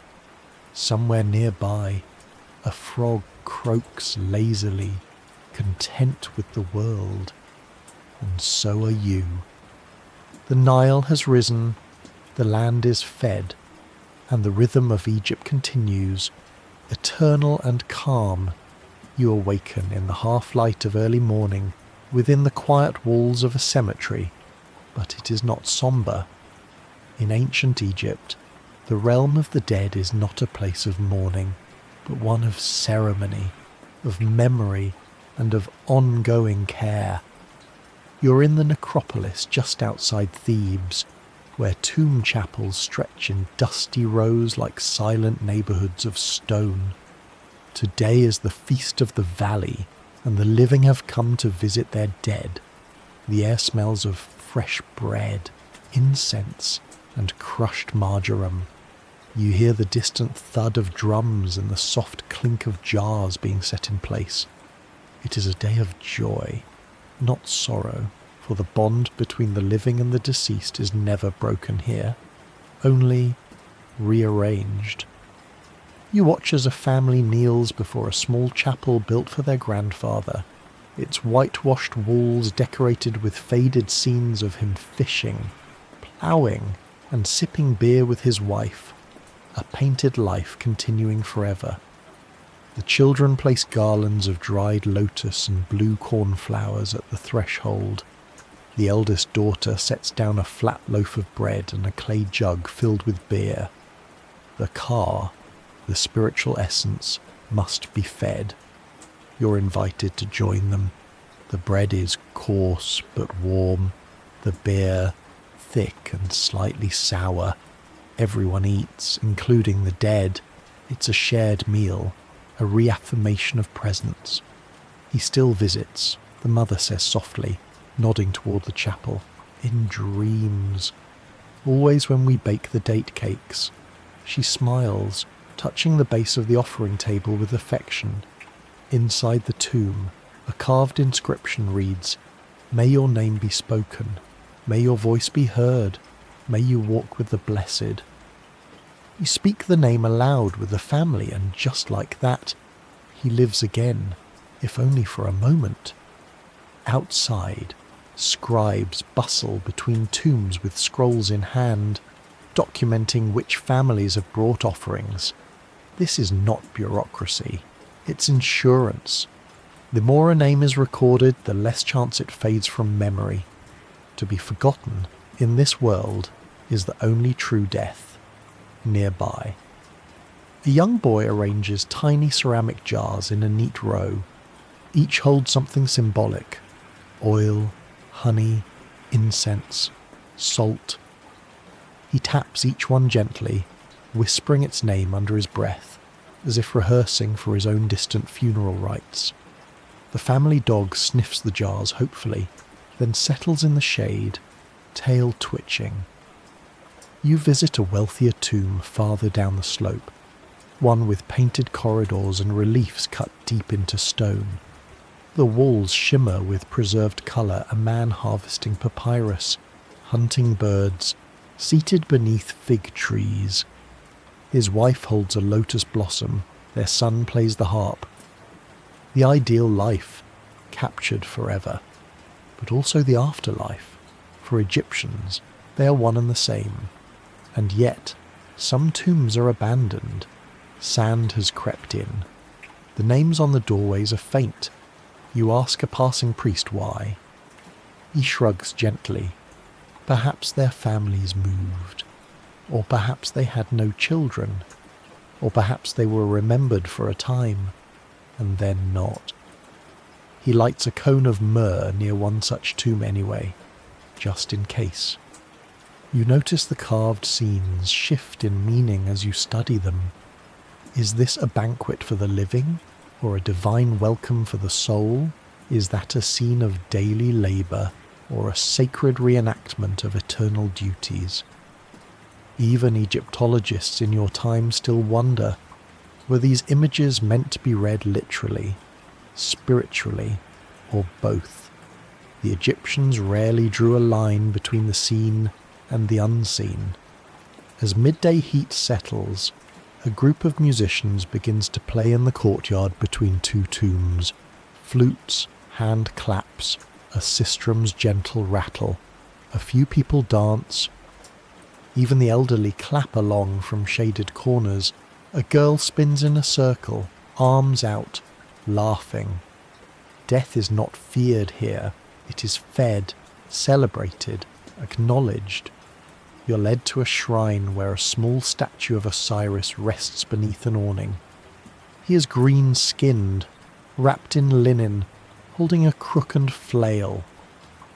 Somewhere nearby, a frog croaks lazily, content with the world. And so are you. The Nile has risen, the land is fed, and the rhythm of Egypt continues, eternal and calm. You awaken in the half-light of early morning within the quiet walls of a cemetery, but it is not sombre. In ancient Egypt, the realm of the dead is not a place of mourning, but one of ceremony, of memory, and of ongoing care. You're in the necropolis just outside Thebes, where tomb chapels stretch in dusty rows like silent neighbourhoods of stone. Today is the feast of the valley, and the living have come to visit their dead. The air smells of fresh bread, incense, and crushed marjoram. You hear the distant thud of drums and the soft clink of jars being set in place. It is a day of joy, not sorrow, for the bond between the living and the deceased is never broken here, only rearranged. You watch as a family kneels before a small chapel built for their grandfather, its whitewashed walls decorated with faded scenes of him fishing, ploughing, and sipping beer with his wife, a painted life continuing forever. The children place garlands of dried lotus and blue cornflowers at the threshold. The eldest daughter sets down a flat loaf of bread and a clay jug filled with beer. The car, the spiritual essence, must be fed. You're invited to join them. The bread is coarse but warm, the beer thick and slightly sour. Everyone eats, including the dead. It's a shared meal, a reaffirmation of presence. He still visits, the mother says softly, nodding toward the chapel, in dreams. Always when we bake the date cakes. She smiles, touching the base of the offering table with affection. Inside the tomb, a carved inscription reads, "May your name be spoken. May your voice be heard. May you walk with the blessed." You speak the name aloud with the family, and just like that, he lives again, if only for a moment. Outside, scribes bustle between tombs with scrolls in hand, documenting which families have brought offerings. This is not bureaucracy. It's insurance. The more a name is recorded, the less chance it fades from memory. To be forgotten in this world is the only true death. Nearby. A young boy arranges tiny ceramic jars in a neat row. Each holds something symbolic. Oil, honey, incense, salt. He taps each one gently, whispering its name under his breath, as if rehearsing for his own distant funeral rites. The family dog sniffs the jars hopefully, then settles in the shade, tail twitching. You visit a wealthier tomb farther down the slope, one with painted corridors and reliefs cut deep into stone. The walls shimmer with preserved colour, a man harvesting papyrus, hunting birds, seated beneath fig trees. His wife holds a lotus blossom, their son plays the harp. The ideal life, captured forever, but also the afterlife. For Egyptians, they are one and the same. And yet, some tombs are abandoned. Sand has crept in. The names on the doorways are faint. You ask a passing priest why. He shrugs gently. Perhaps their families moved. Or perhaps they had no children. Or perhaps they were remembered for a time, and then not. He lights a cone of myrrh near one such tomb anyway, just in case. You notice the carved scenes shift in meaning as you study them. Is this a banquet for the living, or a divine welcome for the soul? Is that a scene of daily labour, or a sacred reenactment of eternal duties? Even Egyptologists in your time still wonder, were these images meant to be read literally, spiritually, or both? The Egyptians rarely drew a line between the seen and the unseen. As midday heat settles, a group of musicians begins to play in the courtyard between two tombs. Flutes, hand claps, a sistrum's gentle rattle. A few people dance. Even the elderly clap along from shaded corners. A girl spins in a circle, arms out, laughing. Death is not feared here. It is fed, celebrated, acknowledged. You're led to a shrine where a small statue of Osiris rests beneath an awning. He is green-skinned, wrapped in linen, holding a crookened flail.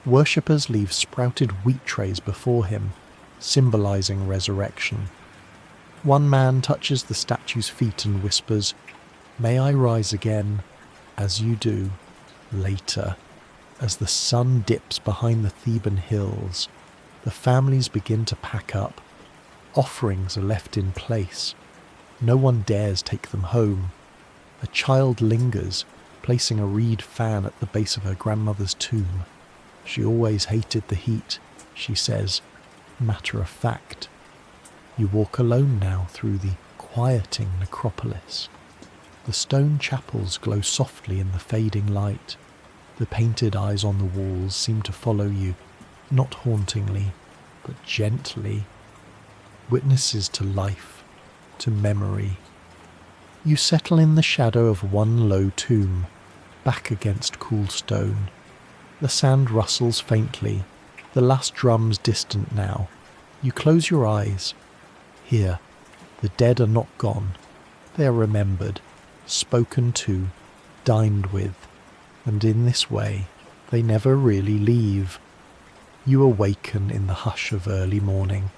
Worshippers leave sprouted wheat trays before him, symbolizing resurrection. One man touches the statue's feet and whispers, "May I rise again, as you do, later." As the sun dips behind the Theban hills, the families begin to pack up. Offerings are left in place. No one dares take them home. A child lingers, placing a reed fan at the base of her grandmother's tomb. She always hated the heat, she says, matter of fact. You walk alone now through the quieting necropolis. The stone chapels glow softly in the fading light. The painted eyes on the walls seem to follow you, not hauntingly, but gently. Witnesses to life, to memory. You settle in the shadow of one low tomb, back against cool stone. The sand rustles faintly, the last drums distant now. You close your eyes. Here, the dead are not gone. They are remembered, spoken to, dined with, and in this way they never really leave. You awaken in the hush of early morning,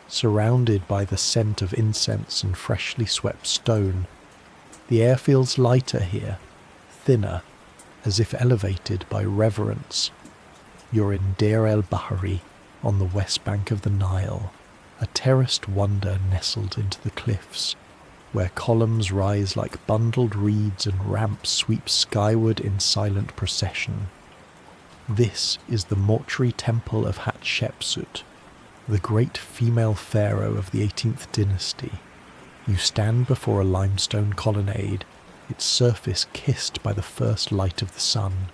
surrounded by the scent of incense and freshly swept stone. The air feels lighter here, thinner, as if elevated by reverence. You're in Deir el-Bahari, on the west bank of the Nile, a terraced wonder nestled into the cliffs, where columns rise like bundled reeds and ramps sweep skyward in silent procession. This is the mortuary temple of Hatshepsut, the great female pharaoh of the 18th dynasty. You stand before a limestone colonnade, its surface kissed by the first light of the sun.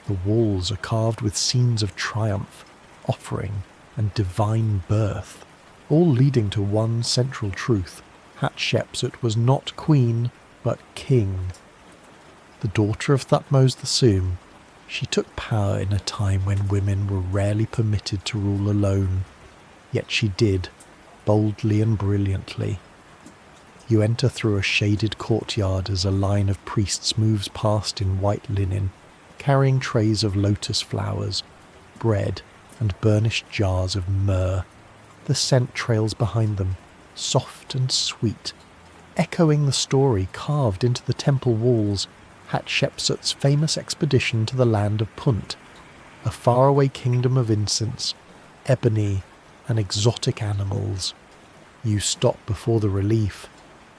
The walls are carved with scenes of triumph, offering, and divine birth, all leading to one central truth. Hatshepsut was not queen, but king. The daughter of Thutmose the Soom, she took power in a time when women were rarely permitted to rule alone, yet she did, boldly and brilliantly. You enter through a shaded courtyard as a line of priests moves past in white linen, carrying trays of lotus flowers, bread, and burnished jars of myrrh. The scent trails behind them, soft and sweet, echoing the story carved into the temple walls, Hatshepsut's famous expedition to the land of Punt, a faraway kingdom of incense, ebony, and exotic animals. You stop before the relief,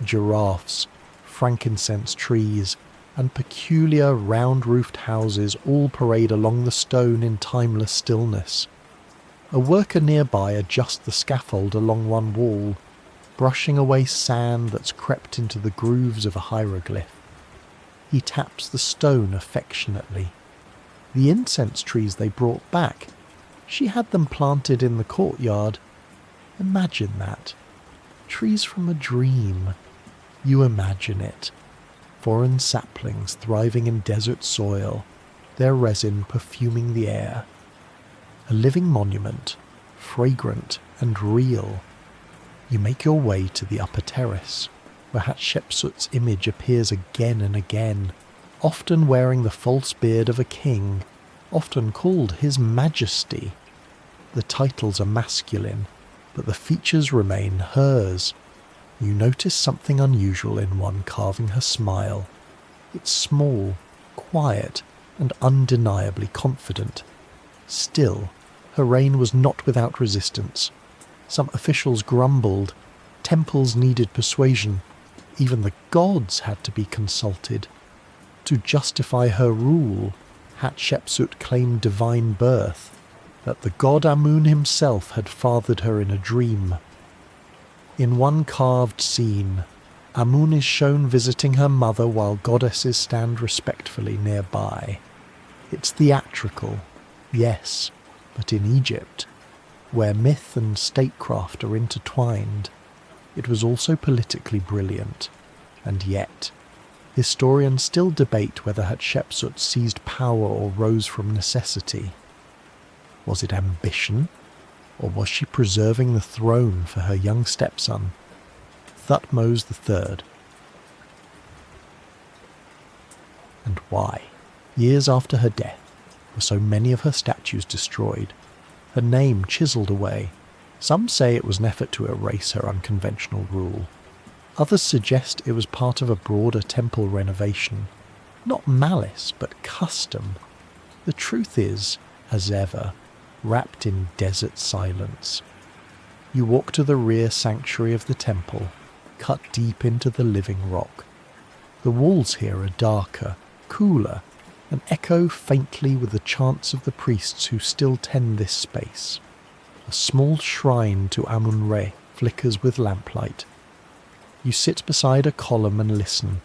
giraffes, frankincense trees, and peculiar round-roofed houses all parade along the stone in timeless stillness. A worker nearby adjusts the scaffold along one wall, brushing away sand that's crept into the grooves of a hieroglyph. He taps the stone affectionately. The incense trees they brought back, she had them planted in the courtyard. Imagine that. Trees from a dream. You imagine it. Foreign saplings thriving in desert soil, their resin perfuming the air. A living monument, fragrant and real. You make your way to the upper terrace, where Hatshepsut's image appears again and again, often wearing the false beard of a king, often called His Majesty. The titles are masculine, but the features remain hers. You notice something unusual in one carving her smile. It's small, quiet, and undeniably confident. Still, her reign was not without resistance. Some officials grumbled. Temples needed persuasion. Even the gods had to be consulted. To justify her rule, Hatshepsut claimed divine birth, that the god Amun himself had fathered her in a dream. In one carved scene, Amun is shown visiting her mother while goddesses stand respectfully nearby. It's theatrical, yes, but in Egypt, where myth and statecraft are intertwined, it was also politically brilliant. And yet, historians still debate whether Hatshepsut seized power or rose from necessity. Was it ambition, or was she preserving the throne for her young stepson, Thutmose III? And why, years after her death, were so many of her statues destroyed, her name chiselled away? Some say it was an effort to erase her unconventional rule. Others suggest it was part of a broader temple renovation. Not malice, but custom. The truth is, as ever, wrapped in desert silence. You walk to the rear sanctuary of the temple, cut deep into the living rock. The walls here are darker, cooler, and echo faintly with the chants of the priests who still tend this space. A small shrine to Amun-Re flickers with lamplight. You sit beside a column and listen.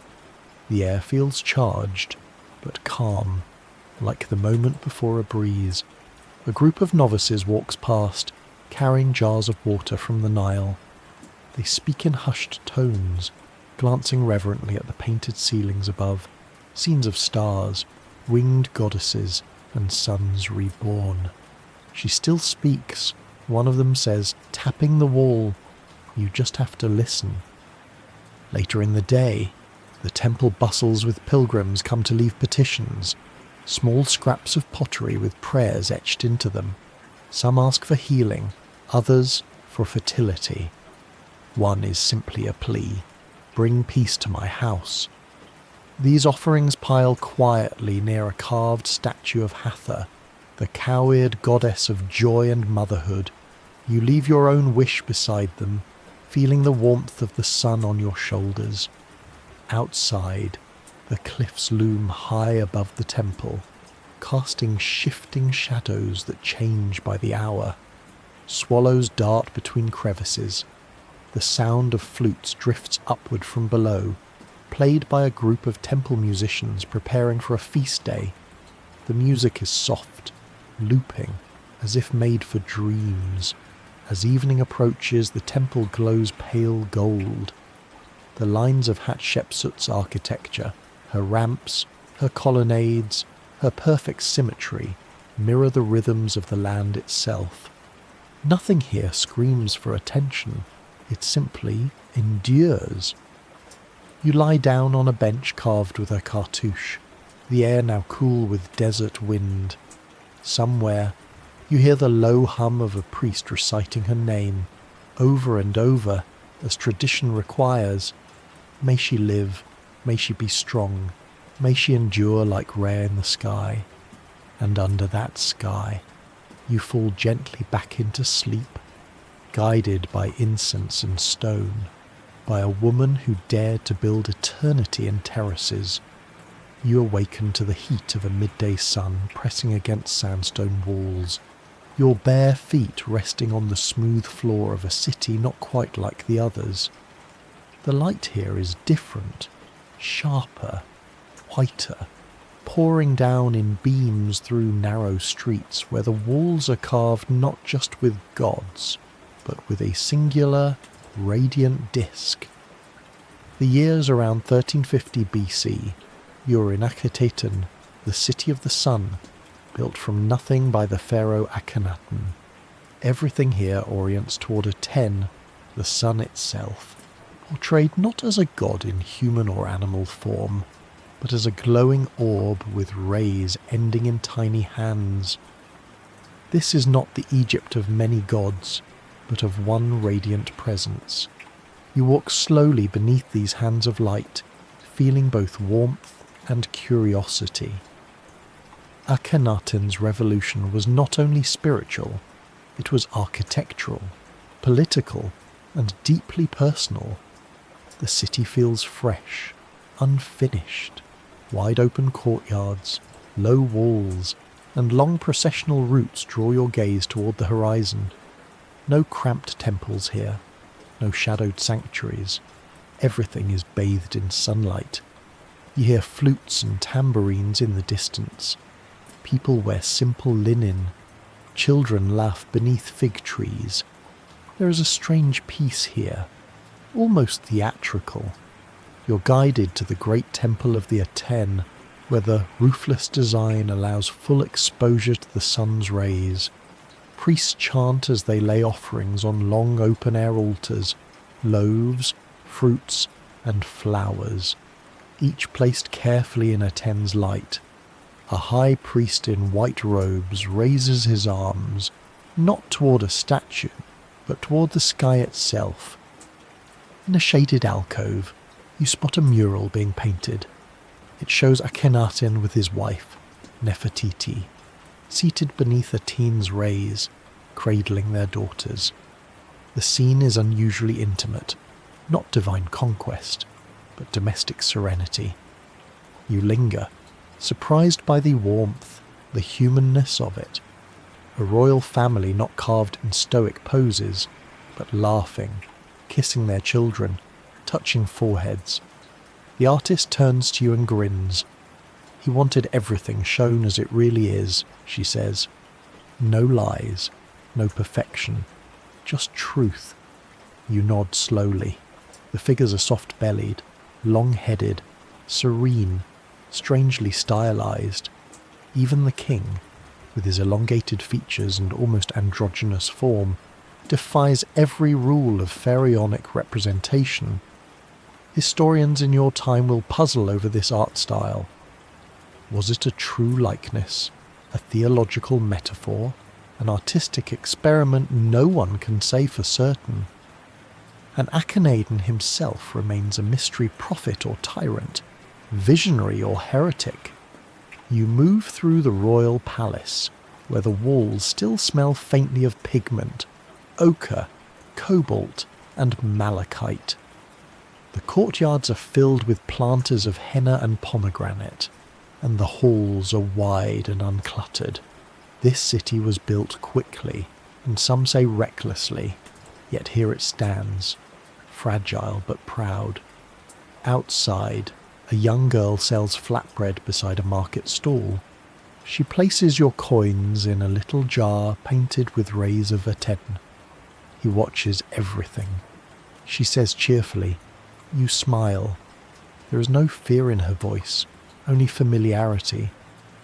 The air feels charged, but calm, like the moment before a breeze. A group of novices walks past, carrying jars of water from the Nile. They speak in hushed tones, glancing reverently at the painted ceilings above, scenes of stars, winged goddesses, and suns reborn. She still speaks. One of them says, tapping the wall, "You just have to listen." Later in the day, the temple bustles with pilgrims come to leave petitions, small scraps of pottery with prayers etched into them. Some ask for healing, others for fertility. One is simply a plea, "Bring peace to my house." These offerings pile quietly near a carved statue of Hathor, the cow-eared goddess of joy and motherhood. You leave your own wish beside them, feeling the warmth of the sun on your shoulders. Outside, the cliffs loom high above the temple, casting shifting shadows that change by the hour. Swallows dart between crevices. The sound of flutes drifts upward from below, played by a group of temple musicians preparing for a feast day. The music is soft, looping, as if made for dreams. As evening approaches, the temple glows pale gold. The lines of Hatshepsut's architecture, her ramps, Her colonnades, her perfect symmetry, mirror the rhythms of the land itself. Nothing here screams for attention, it simply endures. You lie down on a bench carved with a cartouche, the air now cool with desert wind. Somewhere, you hear the low hum of a priest reciting her name, over and over, as tradition requires. May she live, may she be strong, may she endure like ray in the sky. And under that sky, you fall gently back into sleep, guided by incense and stone, by a woman who dared to build eternity in terraces. You awaken to the heat of a midday sun pressing against sandstone walls, your bare feet resting on the smooth floor of a city not quite like the others. The light here is different, sharper, whiter, pouring down in beams through narrow streets where the walls are carved not just with gods, but with a singular, radiant disk. The year's around 1350 BC. You're in Akhenaten, the city of the sun, built from nothing by the pharaoh Akhenaten. Everything here orients toward a 10, the sun itself, portrayed not as a god in human or animal form, but as a glowing orb with rays ending in tiny hands. This is not the Egypt of many gods, but of one radiant presence. You walk slowly beneath these hands of light, feeling both warmth and curiosity. Akhenaten's revolution was not only spiritual, it was architectural, political, and deeply personal. The city feels fresh, unfinished. Wide open courtyards, low walls, and long processional routes draw your gaze toward the horizon. No cramped temples here, no shadowed sanctuaries. Everything is bathed in sunlight. You hear flutes and tambourines in the distance. People wear simple linen. Children laugh beneath fig trees. There is a strange peace here, almost theatrical. You're guided to the great temple of the Aten, where the roofless design allows full exposure to the sun's rays. Priests chant as they lay offerings on long open-air altars, loaves, fruits, and flowers, each placed carefully in Aten's light. A high priest in white robes raises his arms, not toward a statue, but toward the sky itself. In a shaded alcove, you spot a mural being painted. It shows Akhenaten with his wife, Nefertiti, seated beneath Atene's rays, cradling their daughters. The scene is unusually intimate, not divine conquest, but domestic serenity. You linger, surprised by the warmth, the humanness of it. A royal family not carved in stoic poses, but laughing, kissing their children, touching foreheads. The artist turns to you and grins. He wanted everything shown as it really is, she says. No lies, no perfection, just truth. You nod slowly. The figures are soft-bellied, long-headed, serene, strangely stylized. Even the king, with his elongated features and almost androgynous form, defies every rule of pharaonic representation. Historians in your time will puzzle over this art style. Was it a true likeness, a theological metaphor, an artistic experiment? No one can say for certain. And Akhenaten himself remains a mystery prophet or tyrant, visionary or heretic. You move through the royal palace, where the walls still smell faintly of pigment, ochre, cobalt, and malachite. The courtyards are filled with planters of henna and pomegranate, and the halls are wide and uncluttered. This city was built quickly, and some say recklessly, yet here it stands, fragile but proud. Outside, a young girl sells flatbread beside a market stall. She places your coins in a little jar painted with rays of Aten. He watches everything. She says cheerfully, you smile. There is no fear in her voice, only familiarity,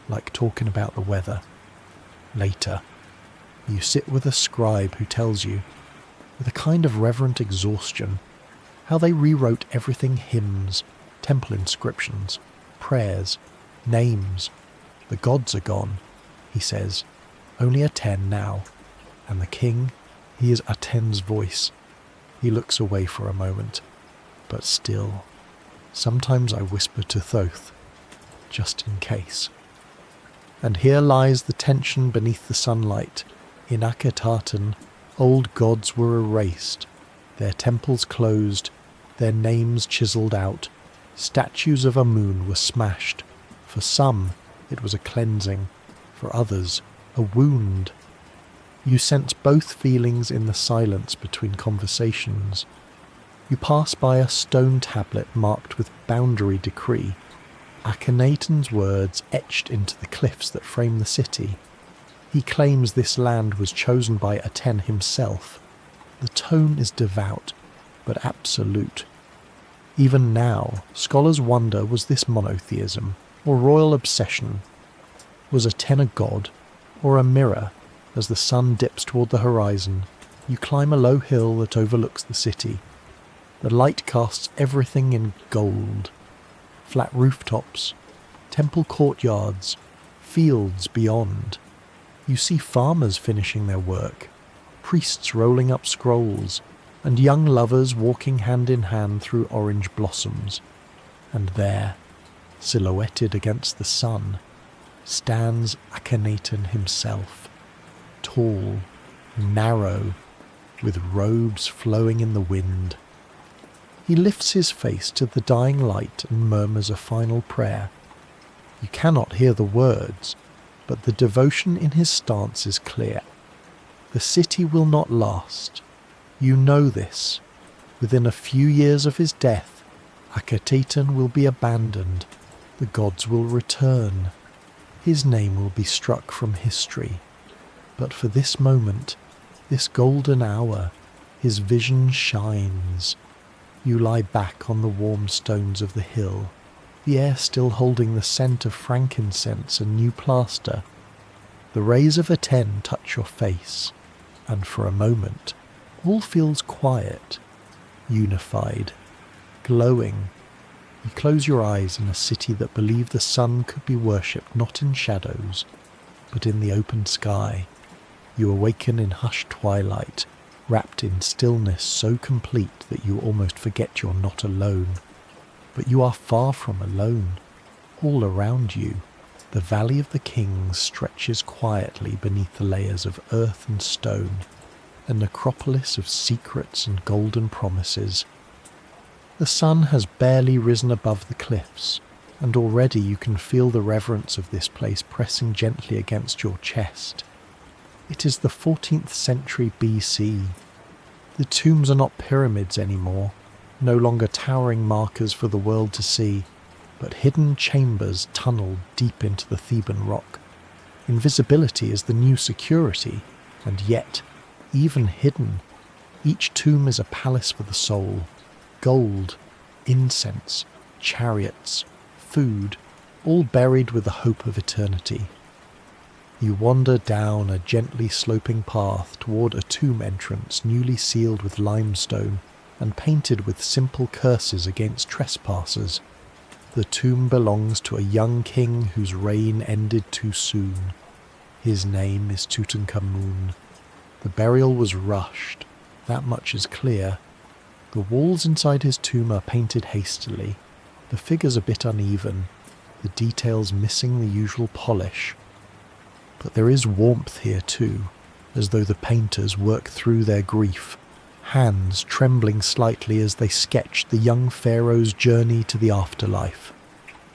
like talking about the weather. Later, you sit with a scribe who tells you, with a kind of reverent exhaustion, how they rewrote everything: hymns, temple inscriptions, prayers, names. The gods are gone, he says, only Aten now, and the king, he is Aten's voice. He looks away for a moment, but still, sometimes I whisper to Thoth, just in case. And here lies the tension beneath the sunlight. In Akhenaten, old gods were erased, their temples closed, their names chiselled out. Statues of Amun were smashed. For some, it was a cleansing, for others, a wound. You sense both feelings in the silence between conversations. You pass by a stone tablet marked with boundary decree, Akhenaten's words etched into the cliffs that frame the city. He claims this land was chosen by Aten himself. The tone is devout, but absolute. Even now, scholars wonder, was this monotheism, or royal obsession? Was Aten a god, or a mirror? As the sun dips toward the horizon, you climb a low hill that overlooks the city. The light casts everything in gold. Flat rooftops, temple courtyards, fields beyond. You see farmers finishing their work, priests rolling up scrolls, and young lovers walking hand in hand through orange blossoms. And there, silhouetted against the sun, stands Akhenaten himself, tall, narrow, with robes flowing in the wind. He lifts his face to the dying light and murmurs a final prayer. You cannot hear the words, but the devotion in his stance is clear. The city will not last. You know this. Within a few years of his death, Akhenaten will be abandoned. The gods will return. His name will be struck from history. But for this moment, this golden hour, his vision shines. You lie back on the warm stones of the hill, the air still holding the scent of frankincense and new plaster. The rays of Aten touch your face, and for a moment, all feels quiet, unified, glowing. You close your eyes in a city that believed the sun could be worshipped not in shadows, but in the open sky. You awaken in hushed twilight, wrapped in stillness so complete that you almost forget you're not alone. But you are far from alone. All around you, the Valley of the Kings stretches quietly beneath the layers of earth and stone, a necropolis of secrets and golden promises. The sun has barely risen above the cliffs, and already you can feel the reverence of this place pressing gently against your chest. It is the 14th century BC. The tombs are not pyramids anymore, no longer towering markers for the world to see, but hidden chambers tunneled deep into the Theban rock. Invisibility is the new security, and yet, even hidden, each tomb is a palace for the soul. Gold, incense, chariots, food, all buried with the hope of eternity. You wander down a gently sloping path toward a tomb entrance newly sealed with limestone and painted with simple curses against trespassers. The tomb belongs to a young king whose reign ended too soon. His name is Tutankhamun. The burial was rushed, that much is clear. The walls inside his tomb are painted hastily, the figures a bit uneven, the details missing the usual polish. But there is warmth here too, as though the painters work through their grief, hands trembling slightly as they sketch the young pharaoh's journey to the afterlife.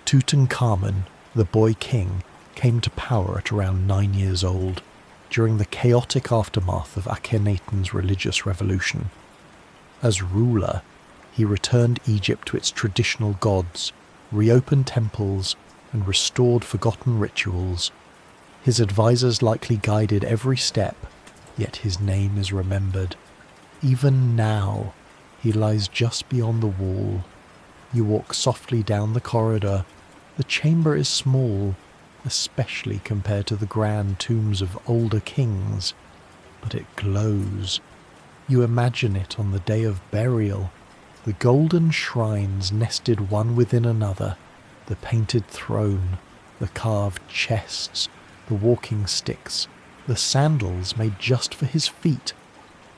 Tutankhamun, the boy king, came to power at around 9 years old, during the chaotic aftermath of Akhenaten's religious revolution. As ruler, he returned Egypt to its traditional gods, reopened temples, and restored forgotten rituals. His advisors likely guided every step, yet his name is remembered. Even now, he lies just beyond the wall. You walk softly down the corridor, The chamber is small, especially compared to the grand tombs of older kings, but it glows. You imagine it on the day of burial, the golden shrines nested one within another, the painted throne, the carved chests, the walking sticks, the sandals made just for his feet,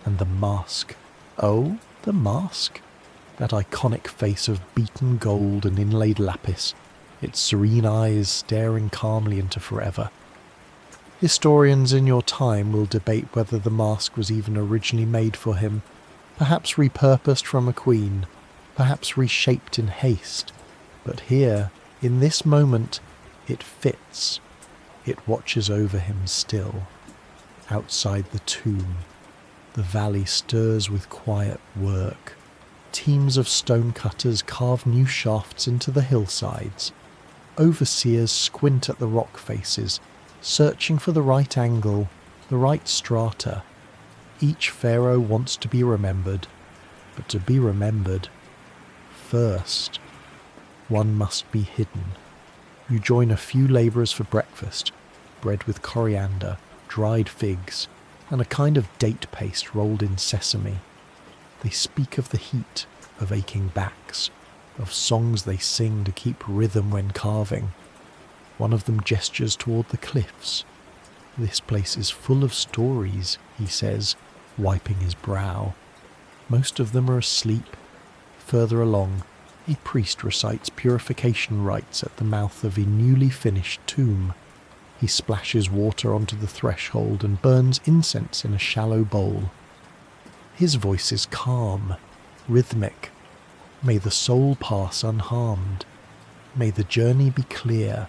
and the mask. Oh, the mask! That iconic face of beaten gold and inlaid lapis, its serene eyes staring calmly into forever. Historians in your time will debate whether the mask was even originally made for him, perhaps repurposed from a queen, perhaps reshaped in haste. But here, in this moment, it fits. It watches over him still. Outside the tomb, the valley stirs with quiet work. Teams of stonecutters carve new shafts into the hillsides. Overseers squint at the rock faces, searching for the right angle, the right strata. Each pharaoh wants to be remembered, but to be remembered, first, one must be hidden. You join a few labourers for breakfast, bread with coriander, dried figs, and a kind of date paste rolled in sesame. They speak of the heat, of aching backs, of songs they sing to keep rhythm when carving. One of them gestures toward the cliffs. This place is full of stories, he says, wiping his brow. Most of them are asleep. Further along, a priest recites purification rites at the mouth of a newly finished tomb. He splashes water onto the threshold and burns incense in a shallow bowl. His voice is calm, rhythmic. May the soul pass unharmed. May the journey be clear.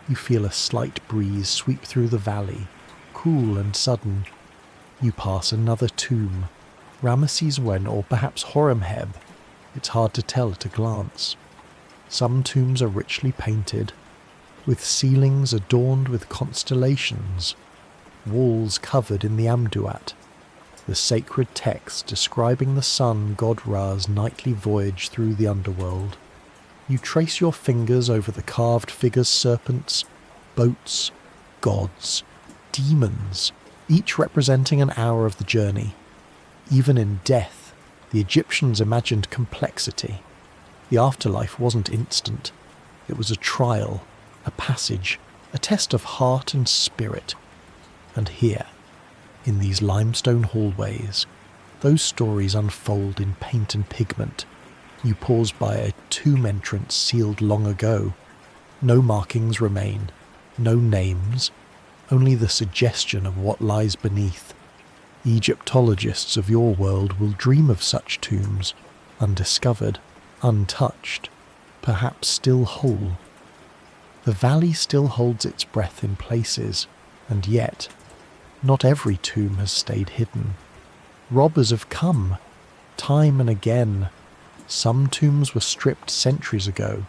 You feel a slight breeze sweep through the valley, cool and sudden. You pass another tomb, Ramesses I or perhaps Horemheb. It's hard to tell at a glance. Some tombs are richly painted, with ceilings adorned with constellations, walls covered in the Amduat, the sacred text describing the sun god Ra's nightly voyage through the underworld. You trace your fingers over the carved figures, serpents, boats, gods, demons, each representing an hour of the journey. Even in death, the Egyptians imagined complexity. The afterlife wasn't instant. It was a trial, a passage, a test of heart and spirit. And here, in these limestone hallways, those stories unfold in paint and pigment. You pause by a tomb entrance sealed long ago. No markings remain, no names, only the suggestion of what lies beneath. Egyptologists of your world will dream of such tombs, undiscovered, untouched, perhaps still whole. The valley still holds its breath in places, and yet, not every tomb has stayed hidden. Robbers have come, time and again. Some tombs were stripped centuries ago,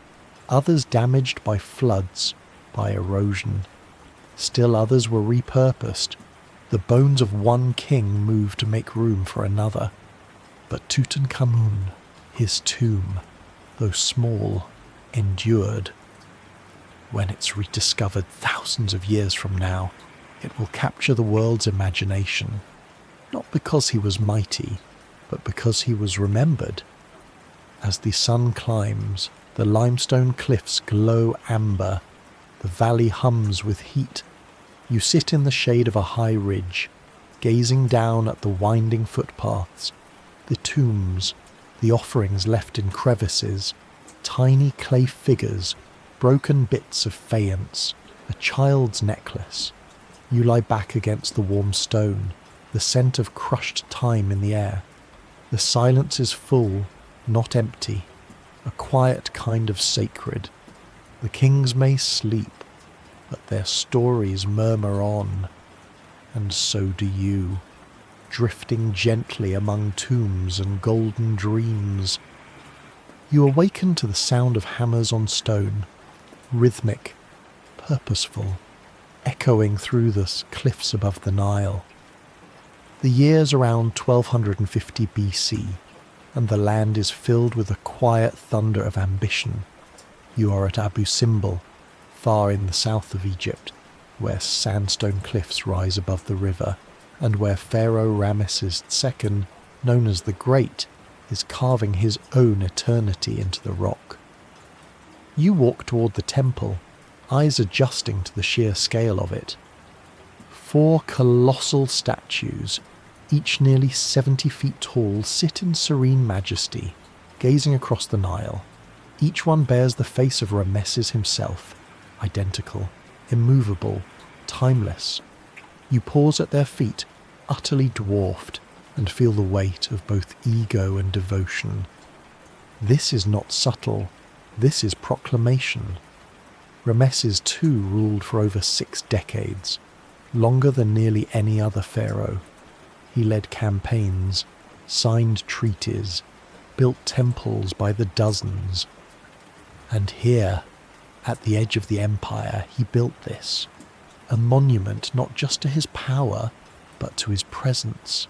others damaged by floods, by erosion. Still others were repurposed. The bones of one king moved to make room for another. But Tutankhamun, his tomb, though small, endured. When it's rediscovered thousands of years from now, it will capture the world's imagination, not because he was mighty, but because he was remembered. As the sun climbs, the limestone cliffs glow amber, the valley hums with heat. You sit in the shade of a high ridge, gazing down at the winding footpaths, the tombs, the offerings left in crevices, tiny clay figures, broken bits of faience, a child's necklace. You lie back against the warm stone, the scent of crushed time in the air. The silence is full, not empty, a quiet kind of sacred. The kings may sleep, but their stories murmur on, and so do you, drifting gently among tombs and golden dreams. You awaken to the sound of hammers on stone, rhythmic, purposeful, echoing through the cliffs above the Nile. The year's around 1250 BC, and the land is filled with the quiet thunder of ambition. You are at Abu Simbel, far in the south of Egypt, where sandstone cliffs rise above the river, and where Pharaoh Ramesses II, known as the Great, is carving his own eternity into the rock. You walk toward the temple, eyes adjusting to the sheer scale of it. 4 colossal statues, each nearly 70 feet tall, sit in serene majesty, gazing across the Nile. Each one bears the face of Ramesses himself, identical, immovable, timeless. You pause at their feet, utterly dwarfed, and feel the weight of both ego and devotion. This is not subtle, this is proclamation. Ramesses II ruled for over 6 decades, longer than nearly any other pharaoh. He led campaigns, signed treaties, built temples by the dozens. And here, at the edge of the empire, he built this, a monument not just to his power, but to his presence.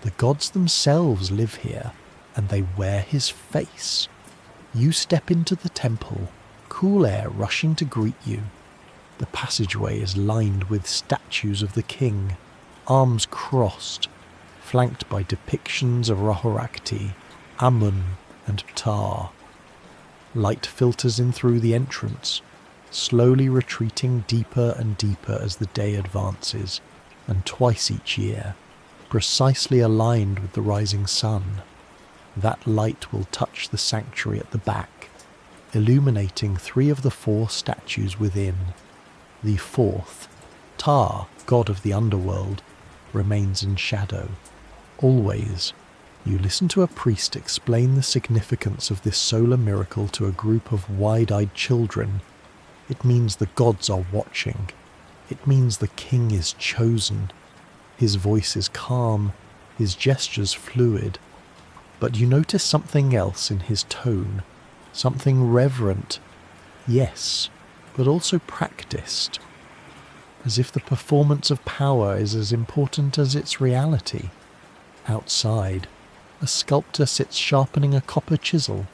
The gods themselves live here, and they wear his face. You step into the temple, cool air rushing to greet you. The passageway is lined with statues of the king, arms crossed, flanked by depictions of Rohorakti, Amun, and Ptah. Light filters in through the entrance, slowly retreating deeper and deeper as the day advances, and twice each year, precisely aligned with the rising sun, that light will touch the sanctuary at the back, illuminating 3 of the 4 statues within. The 4th, Ptah, god of the underworld, remains in shadow. Always, you listen to a priest explain the significance of this solar miracle to a group of wide-eyed children. It means the gods are watching. It means the king is chosen. His voice is calm, his gestures fluid. But you notice something else in his tone, something reverent, yes, but also practiced, as if the performance of power is as important as its reality. Outside, a sculptor sits sharpening a copper chisel,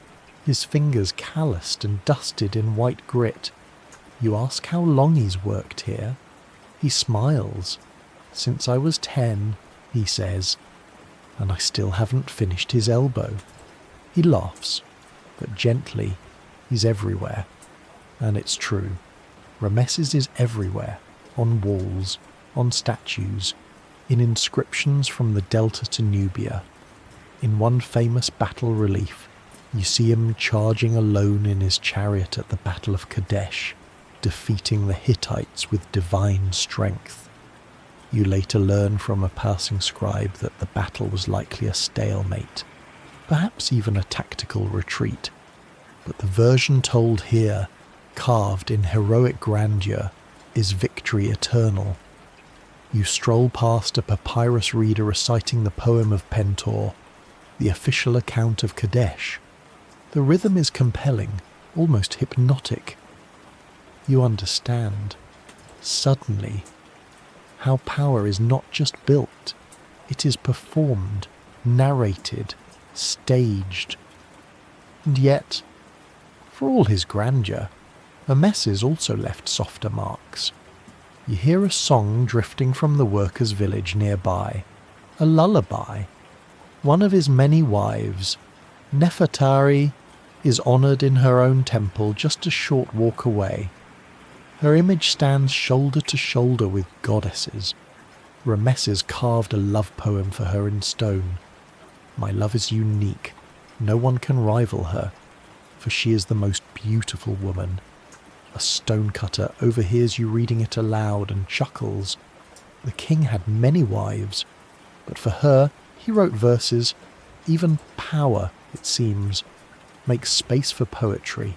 his fingers calloused and dusted in white grit. You ask how long he's worked here. He smiles. "Since I was 10, he says, and I still haven't finished his elbow." He laughs, but gently. He's everywhere. And it's true. Ramesses is everywhere, on walls, on statues, in inscriptions from the Delta to Nubia. In one famous battle relief, you see him charging alone in his chariot at the Battle of Kadesh, defeating the Hittites with divine strength. You later learn from a passing scribe that the battle was likely a stalemate, perhaps even a tactical retreat. But the version told here, carved in heroic grandeur, is victory eternal. You stroll past a papyrus reader reciting the poem of Pentor, the official account of Kadesh. The rhythm is compelling, almost hypnotic. You understand, suddenly, how power is not just built, it is performed, narrated, staged. And yet, for all his grandeur, Ramesses also left softer marks. You hear a song drifting from the workers' village nearby, a lullaby. One of his many wives, Nefertari, is honoured in her own temple just a short walk away. Her image stands shoulder to shoulder with goddesses. Ramesses carved a love poem for her in stone. "My love is unique. No one can rival her, for she is the most beautiful woman." A stonecutter overhears you reading it aloud and chuckles. The king had many wives, but for her he wrote verses. Even power, it seems, makes space for poetry.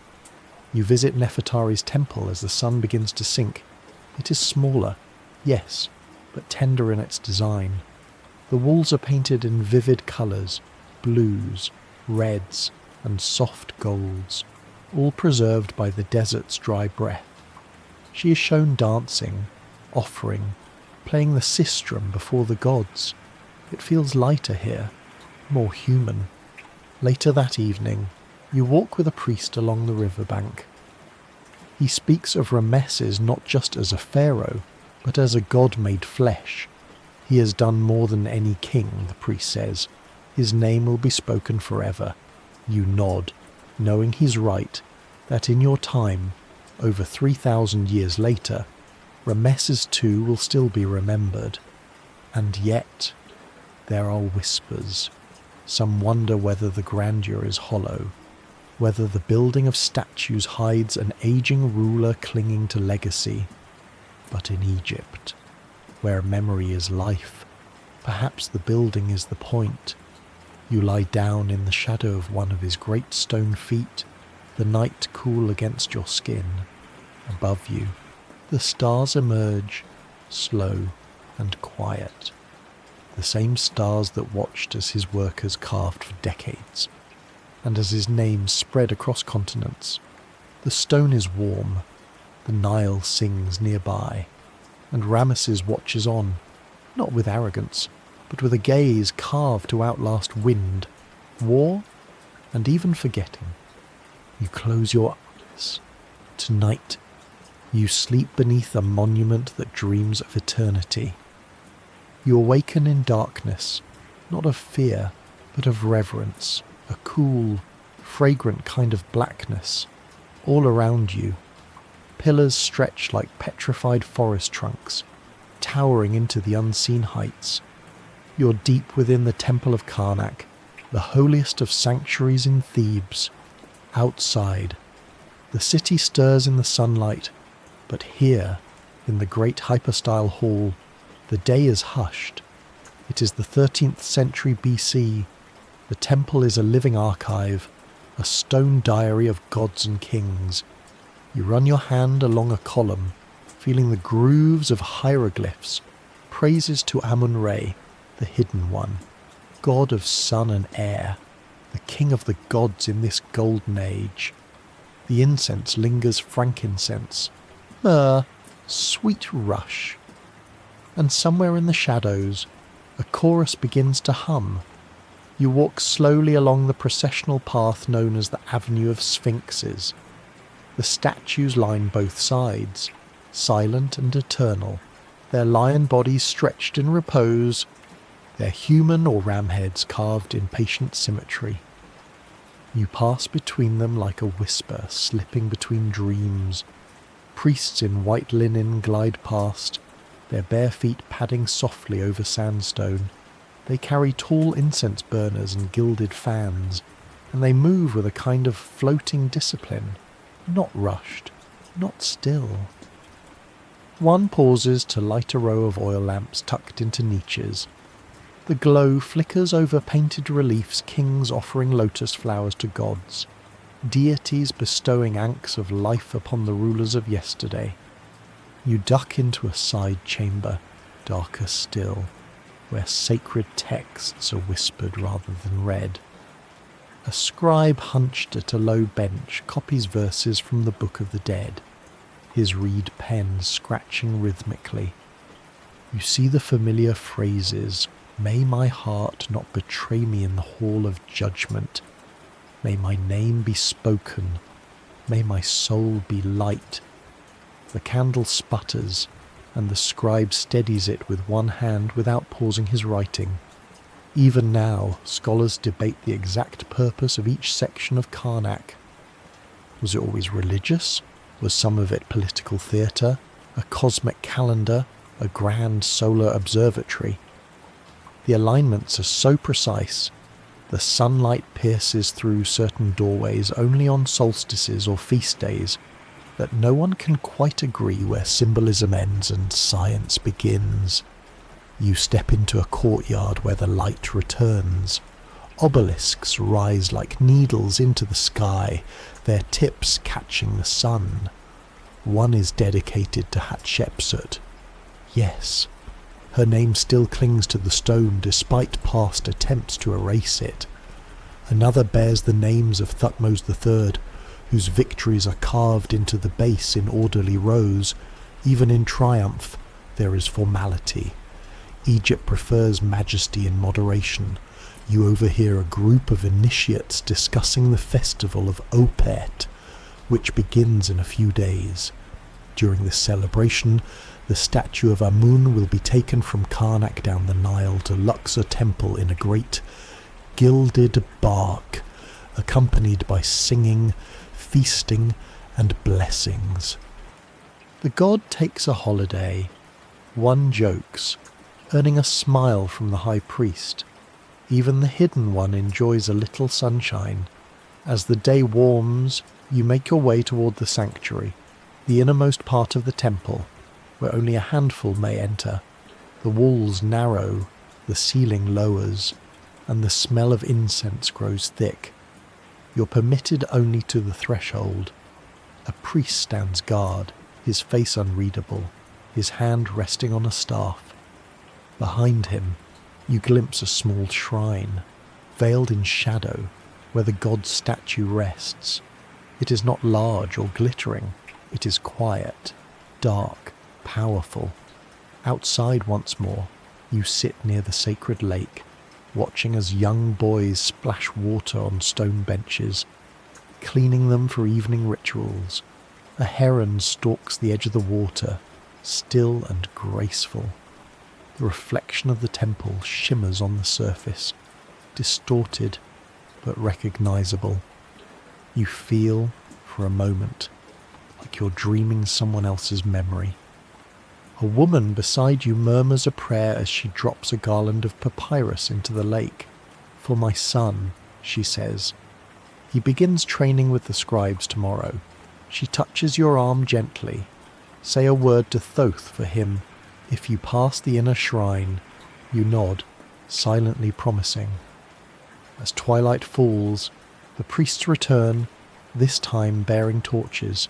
You visit Nefertari's temple as the sun begins to sink. It is smaller, yes, but tender in its design. The walls are painted in vivid colours, blues, reds, and soft golds, all preserved by the desert's dry breath. She is shown dancing, offering, playing the sistrum before the gods. It feels lighter here, more human. Later that evening, you walk with a priest along the riverbank, He speaks of Rameses not just as a pharaoh, but as a god made flesh. He has done more than any king, the priest says. His name will be spoken forever. You nod, knowing he's right, that in your time, over 3,000 years later, Rameses too will still be remembered. And yet, there are whispers. Some wonder whether the grandeur is hollow, whether the building of statues hides an aging ruler clinging to legacy. But in Egypt, where memory is life, perhaps the building is the point. You lie down in the shadow of one of his great stone feet, the night cool against your skin. Above you, the stars emerge, slow and quiet. The same stars that watched as his workers carved for decades, and as his name spread across continents. The stone is warm, the Nile sings nearby, and Rameses watches on, not with arrogance, but with a gaze carved to outlast wind, war, and even forgetting. You close your eyes. Tonight, you sleep beneath a monument that dreams of eternity. You awaken in darkness, not of fear, but of reverence, a cool, fragrant kind of blackness. All around you, pillars stretch like petrified forest trunks, towering into the unseen heights. You're deep within the temple of Karnak, the holiest of sanctuaries in Thebes. Outside, the city stirs in the sunlight, but here, in the great hypostyle hall, the day is hushed. It is the 13th century BC. The temple is a living archive, a stone diary of gods and kings. You run your hand along a column, feeling the grooves of hieroglyphs, praises to Amun-Re, the Hidden One, god of sun and air, the king of the gods in this golden age. The incense lingers frankincense, myrrh, sweet rush. And somewhere in the shadows, a chorus begins to hum. You walk slowly along the processional path known as the Avenue of Sphinxes. The statues line both sides, silent and eternal, their lion bodies stretched in repose, their human or ram heads carved in patient symmetry. You pass between them like a whisper slipping between dreams. Priests in white linen glide past, their bare feet padding softly over sandstone. They carry tall incense burners and gilded fans, and they move with a kind of floating discipline, not rushed, not still. One pauses to light a row of oil lamps tucked into niches. The glow flickers over painted reliefs, kings offering lotus flowers to gods, deities bestowing ankhs of life upon the rulers of yesterday. You duck into a side chamber, darker still, where sacred texts are whispered rather than read. A scribe hunched at a low bench copies verses from the Book of the Dead, his reed pen scratching rhythmically. You see the familiar phrases, "May my heart not betray me in the hall of judgment. May my name be spoken. May my soul be light." The candle sputters, and the scribe steadies it with one hand without pausing his writing. Even now, scholars debate the exact purpose of each section of Karnak. Was it always religious? Was some of it political theatre, a cosmic calendar, a grand solar observatory? The alignments are so precise, the sunlight pierces through certain doorways only on solstices or feast days, that no one can quite agree where symbolism ends and science begins. You step into a courtyard where the light returns. Obelisks rise like needles into the sky, their tips catching the sun. One is dedicated to Hatshepsut. Yes, her name still clings to the stone despite past attempts to erase it. Another bears the names of Thutmose III, whose victories are carved into the base in orderly rows. Even in triumph, there is formality. Egypt prefers majesty and moderation. You overhear a group of initiates discussing the festival of Opet, which begins in a few days. During this celebration, the statue of Amun will be taken from Karnak down the Nile to Luxor Temple in a great gilded bark, accompanied by singing, feasting, and blessings. The god takes a holiday. One jokes, earning a smile from the high priest. Even the hidden one enjoys a little sunshine. As the day warms, you make your way toward the sanctuary, the innermost part of the temple, where only a handful may enter. The walls narrow, the ceiling lowers, and the smell of incense grows thick. You're permitted only to the threshold. A priest stands guard, his face unreadable, his hand resting on a staff. Behind him, you glimpse a small shrine, veiled in shadow, where the god's statue rests. It is not large or glittering. It is quiet, dark, powerful. Outside once more, you sit near the sacred lake, watching as young boys splash water on stone benches, cleaning them for evening rituals. A heron stalks the edge of the water, still and graceful. The reflection of the temple shimmers on the surface, distorted but recognizable. You feel, for a moment, like you're dreaming someone else's memory. A woman beside you murmurs a prayer as she drops a garland of papyrus into the lake. "For my son," she says. He begins training with the scribes tomorrow. She touches your arm gently. Say a word to Thoth for him. If you pass the inner shrine, you nod, silently promising. As twilight falls, the priests return, this time bearing torches.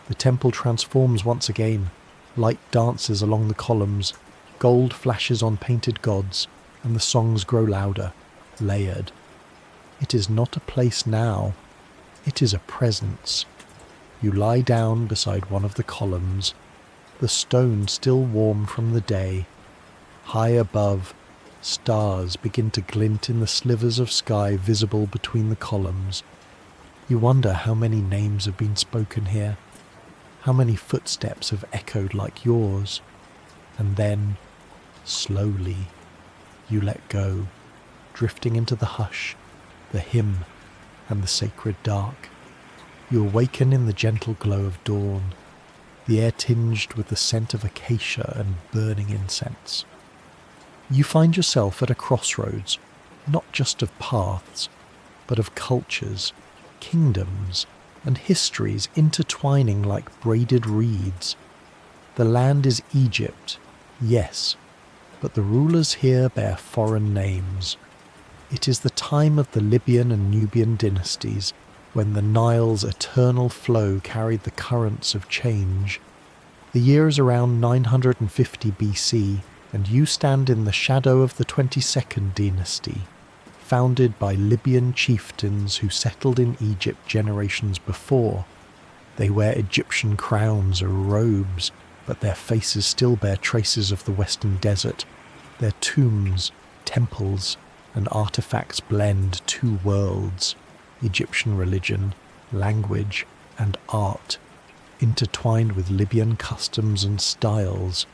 The temple transforms once again. Light dances along the columns, gold flashes on painted gods, and the songs grow louder, layered. It is not a place now, it is a presence. You lie down beside one of the columns, the stone still warm from the day. High above, stars begin to glint in the slivers of sky visible between the columns. You wonder how many names have been spoken here, how many footsteps have echoed like yours. And then, slowly, you let go, drifting into the hush, the hymn, and the sacred dark. You awaken in the gentle glow of dawn, the air tinged with the scent of acacia and burning incense. You find yourself at a crossroads, not just of paths, but of cultures, kingdoms, and histories intertwining like braided reeds. The land is Egypt, yes, but the rulers here bear foreign names. It is the time of the Libyan and Nubian dynasties, when the Nile's eternal flow carried the currents of change. The year is around 950 BC, and you stand in the shadow of the 22nd dynasty, founded by Libyan chieftains who settled in Egypt generations before. They wear Egyptian crowns or robes, but their faces still bear traces of the Western desert. Their tombs, temples, and artifacts blend two worlds, Egyptian religion, language, and art, intertwined with Libyan customs and styles.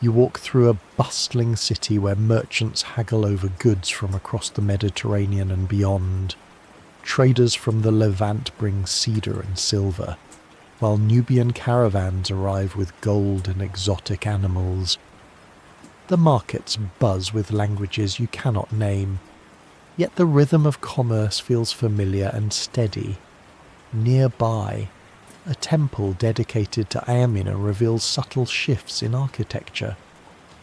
You walk through a bustling city where merchants haggle over goods from across the Mediterranean and beyond. Traders from the Levant bring cedar and silver, while Nubian caravans arrive with gold and exotic animals. The markets buzz with languages you cannot name, yet the rhythm of commerce feels familiar and steady. Nearby, a temple dedicated to Amina reveals subtle shifts in architecture.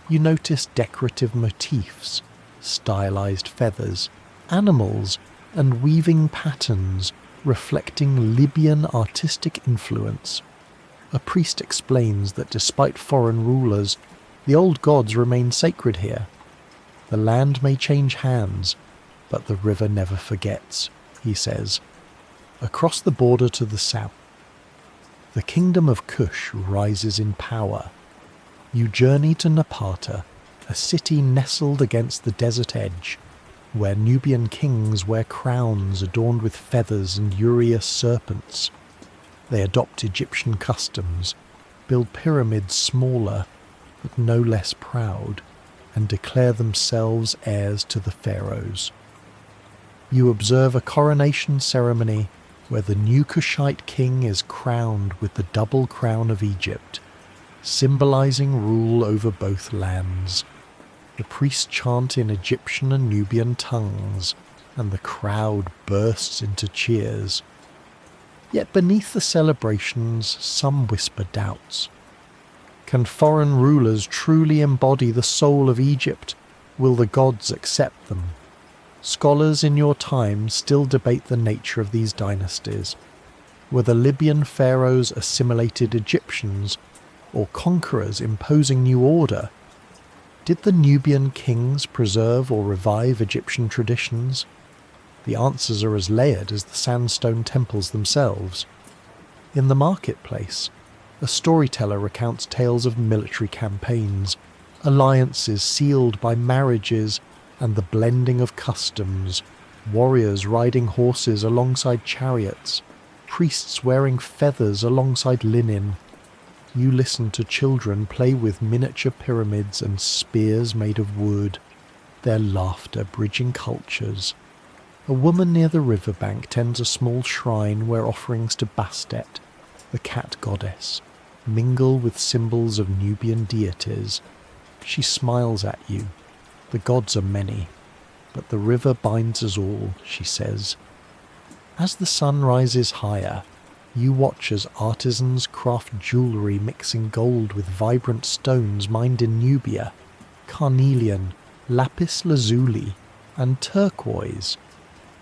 You notice decorative motifs, stylized feathers, animals, and weaving patterns reflecting Libyan artistic influence. A priest explains that despite foreign rulers, the old gods remain sacred here. The land may change hands, but the river never forgets, he says. Across the border to the south, the kingdom of Kush rises in power. You journey to Napata, a city nestled against the desert edge, where Nubian kings wear crowns adorned with feathers and urious serpents. They adopt Egyptian customs, build pyramids smaller but no less proud, and declare themselves heirs to the pharaohs. You observe a coronation ceremony where the new Kushite king is crowned with the double crown of Egypt, symbolizing rule over both lands. The priests chant in Egyptian and Nubian tongues, and the crowd bursts into cheers. Yet beneath the celebrations, some whisper doubts. Can foreign rulers truly embody the soul of Egypt? Will the gods accept them? Scholars in your time still debate the nature of these dynasties. Were the Libyan pharaohs assimilated Egyptians, or conquerors imposing new order? Did the Nubian kings preserve or revive Egyptian traditions? The answers are as layered as the sandstone temples themselves. In the marketplace, a storyteller recounts tales of military campaigns, alliances sealed by marriages and the blending of customs, warriors riding horses alongside chariots, priests wearing feathers alongside linen. You listen to children play with miniature pyramids and spears made of wood, their laughter bridging cultures. A woman near the riverbank tends a small shrine where offerings to Bastet, the cat goddess, mingle with symbols of Nubian deities. She smiles at you. The gods are many, but the river binds us all, she says. As the sun rises higher, you watch as artisans craft jewellery mixing gold with vibrant stones mined in Nubia, carnelian, lapis lazuli, and turquoise.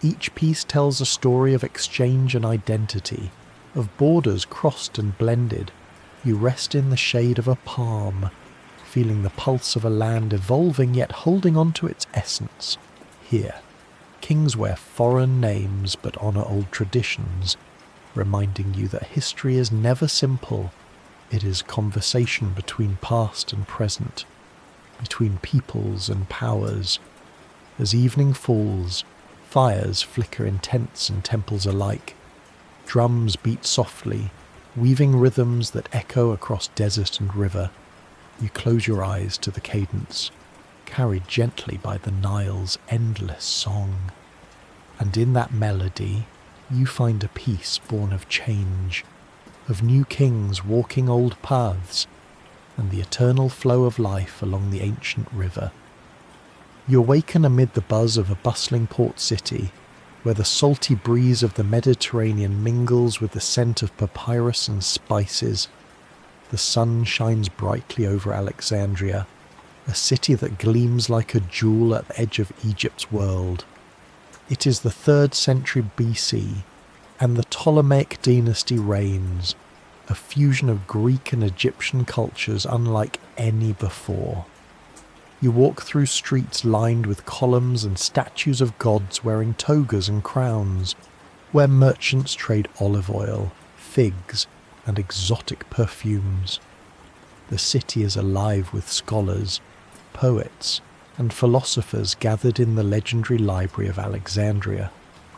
Each piece tells a story of exchange and identity, of borders crossed and blended. You rest in the shade of a palm, feeling the pulse of a land evolving yet holding on to its essence. Here, kings wear foreign names but honour old traditions, reminding you that history is never simple. It is conversation between past and present, between peoples and powers. As evening falls, fires flicker in tents and temples alike. Drums beat softly, weaving rhythms that echo across desert and river. You close your eyes to the cadence, carried gently by the Nile's endless song. And in that melody, you find a peace born of change, of new kings walking old paths, and the eternal flow of life along the ancient river. You awaken amid the buzz of a bustling port city, where the salty breeze of the Mediterranean mingles with the scent of papyrus and spices. The sun shines brightly over Alexandria, a city that gleams like a jewel at the edge of Egypt's world. It is the 3rd century BC, and the Ptolemaic dynasty reigns, a fusion of Greek and Egyptian cultures unlike any before. You walk through streets lined with columns and statues of gods wearing togas and crowns, where merchants trade olive oil, figs, and exotic perfumes. The city is alive with scholars, poets, and philosophers gathered in the legendary library of Alexandria,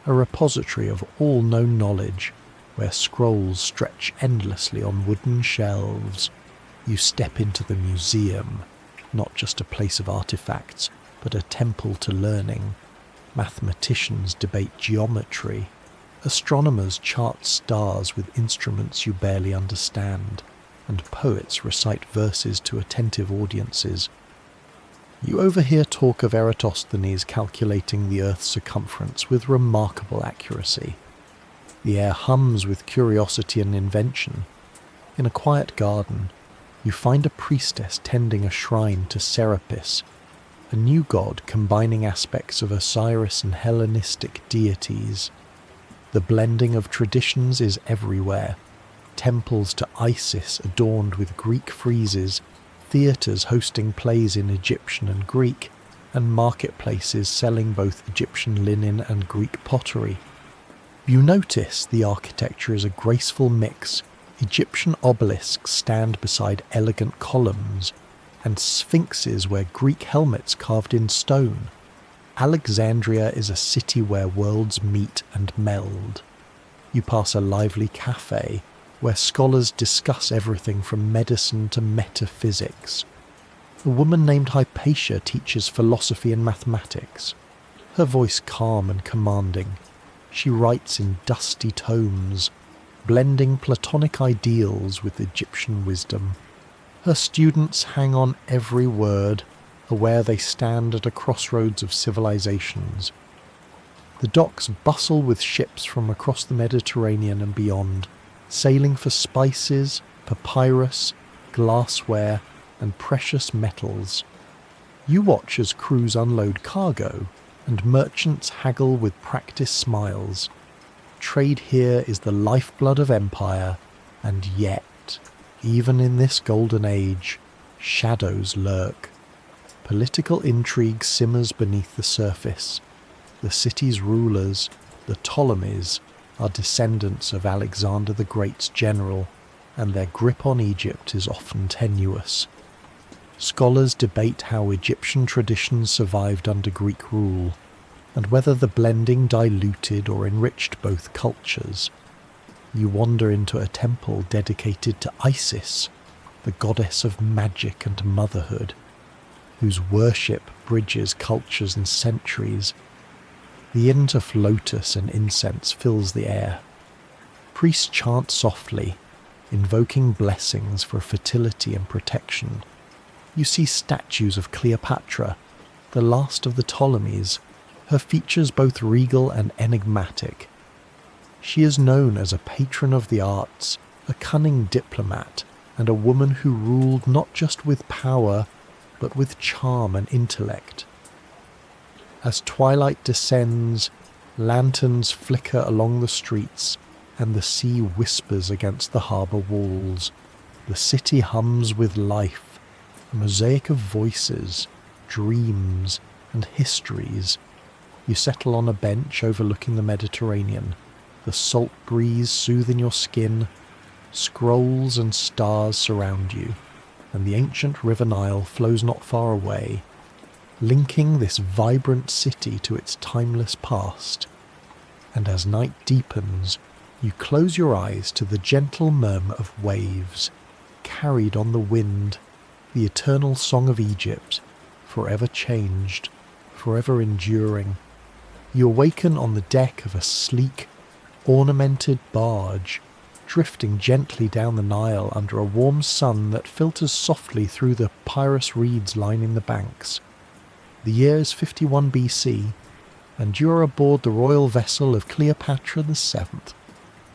a repository of all known knowledge, where scrolls stretch endlessly on wooden shelves. You step into the museum, not just a place of artifacts, but a temple to learning. Mathematicians debate geometry. Astronomers chart stars with instruments you barely understand, and poets recite verses to attentive audiences. You overhear talk of Eratosthenes calculating the Earth's circumference with remarkable accuracy. The air hums with curiosity and invention. In a quiet garden, you find a priestess tending a shrine to Serapis, a new god combining aspects of Osiris and Hellenistic deities. The blending of traditions is everywhere. Temples to Isis adorned with Greek friezes, theatres hosting plays in Egyptian and Greek, and marketplaces selling both Egyptian linen and Greek pottery. You notice the architecture is a graceful mix. Egyptian obelisks stand beside elegant columns, and sphinxes wear Greek helmets carved in stone. Alexandria is a city where worlds meet and meld. You pass a lively cafe, where scholars discuss everything from medicine to metaphysics. A woman named Hypatia teaches philosophy and mathematics. Her voice calm and commanding, she writes in dusty tomes, blending Platonic ideals with Egyptian wisdom. Her students hang on every word, aware they stand at a crossroads of civilizations. The docks bustle with ships from across the Mediterranean and beyond, sailing for spices, papyrus, glassware, and precious metals. You watch as crews unload cargo, and merchants haggle with practiced smiles. Trade here is the lifeblood of empire, and yet, even in this golden age, shadows lurk. Political intrigue simmers beneath the surface. The city's rulers, the Ptolemies, are descendants of Alexander the Great's general, and their grip on Egypt is often tenuous. Scholars debate how Egyptian traditions survived under Greek rule, and whether the blending diluted or enriched both cultures. You wander into a temple dedicated to Isis, the goddess of magic and motherhood, whose worship bridges cultures and centuries. The hint of lotus and incense fills the air. Priests chant softly, invoking blessings for fertility and protection. You see statues of Cleopatra, the last of the Ptolemies, her features both regal and enigmatic. She is known as a patron of the arts, a cunning diplomat, and a woman who ruled not just with power, but with charm and intellect. As twilight descends, lanterns flicker along the streets, and the sea whispers against the harbour walls. The city hums with life, a mosaic of voices, dreams, and histories. You settle on a bench overlooking the Mediterranean, the salt breeze soothing your skin. Scrolls and stars surround you, and the ancient river Nile flows not far away, linking this vibrant city to its timeless past. And as night deepens, you close your eyes to the gentle murmur of waves, carried on the wind, the eternal song of Egypt, forever changed, forever enduring. You awaken on the deck of a sleek, ornamented barge, drifting gently down the Nile under a warm sun that filters softly through the papyrus reeds lining the banks. The year is 51 BC, and you are aboard the royal vessel of Cleopatra VII,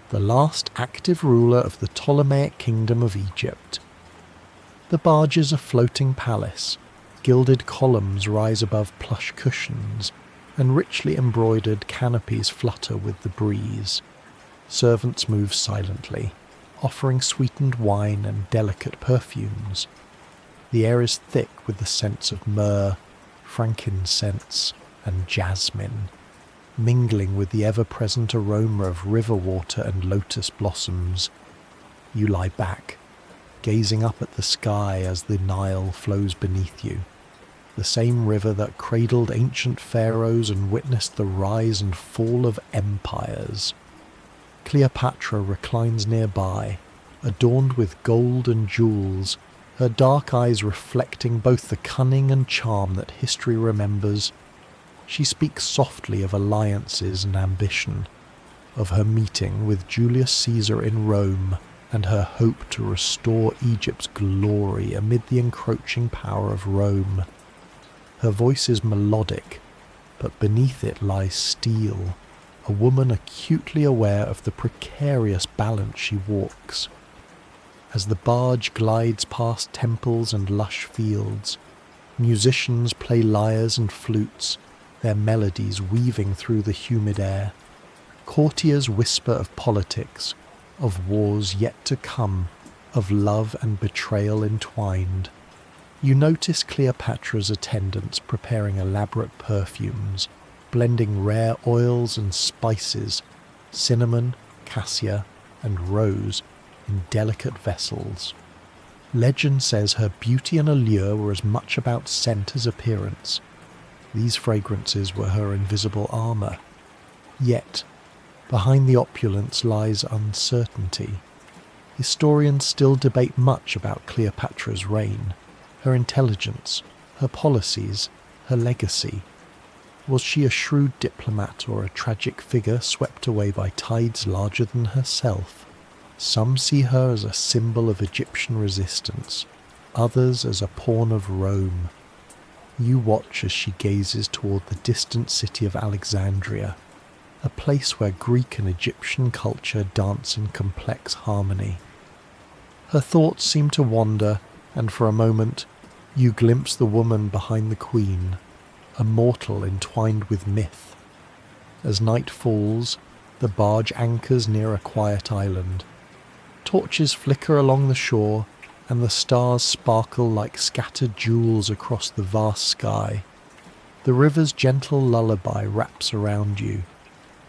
the last active ruler of the Ptolemaic kingdom of Egypt. The barge is a floating palace. Gilded columns rise above plush cushions, and richly embroidered canopies flutter with the breeze. Servants move silently, offering sweetened wine and delicate perfumes. The air is thick with the scents of myrrh, frankincense, and jasmine, mingling with the ever-present aroma of river water and lotus blossoms. You lie back, gazing up at the sky as the Nile flows beneath you, the same river that cradled ancient pharaohs and witnessed the rise and fall of empires. Cleopatra reclines nearby, adorned with gold and jewels, her dark eyes reflecting both the cunning and charm that history remembers. She speaks softly of alliances and ambition, of her meeting with Julius Caesar in Rome, and her hope to restore Egypt's glory amid the encroaching power of Rome. Her voice is melodic, but beneath it lies steel, a woman acutely aware of the precarious balance she walks. As the barge glides past temples and lush fields, musicians play lyres and flutes, their melodies weaving through the humid air. Courtiers whisper of politics, of wars yet to come, of love and betrayal entwined. You notice Cleopatra's attendants preparing elaborate perfumes, blending rare oils and spices, cinnamon, cassia, and rose, in delicate vessels. Legend says her beauty and allure were as much about scent as appearance. These fragrances were her invisible armour. Yet, behind the opulence lies uncertainty. Historians still debate much about Cleopatra's reign, her intelligence, her policies, her legacy. Was she a shrewd diplomat or a tragic figure swept away by tides larger than herself? Some see her as a symbol of Egyptian resistance, others as a pawn of Rome. You watch as she gazes toward the distant city of Alexandria, a place where Greek and Egyptian culture dance in complex harmony. Her thoughts seem to wander, and for a moment you glimpse the woman behind the queen, a mortal entwined with myth. As night falls, the barge anchors near a quiet island. Torches flicker along the shore, and the stars sparkle like scattered jewels across the vast sky. The river's gentle lullaby wraps around you.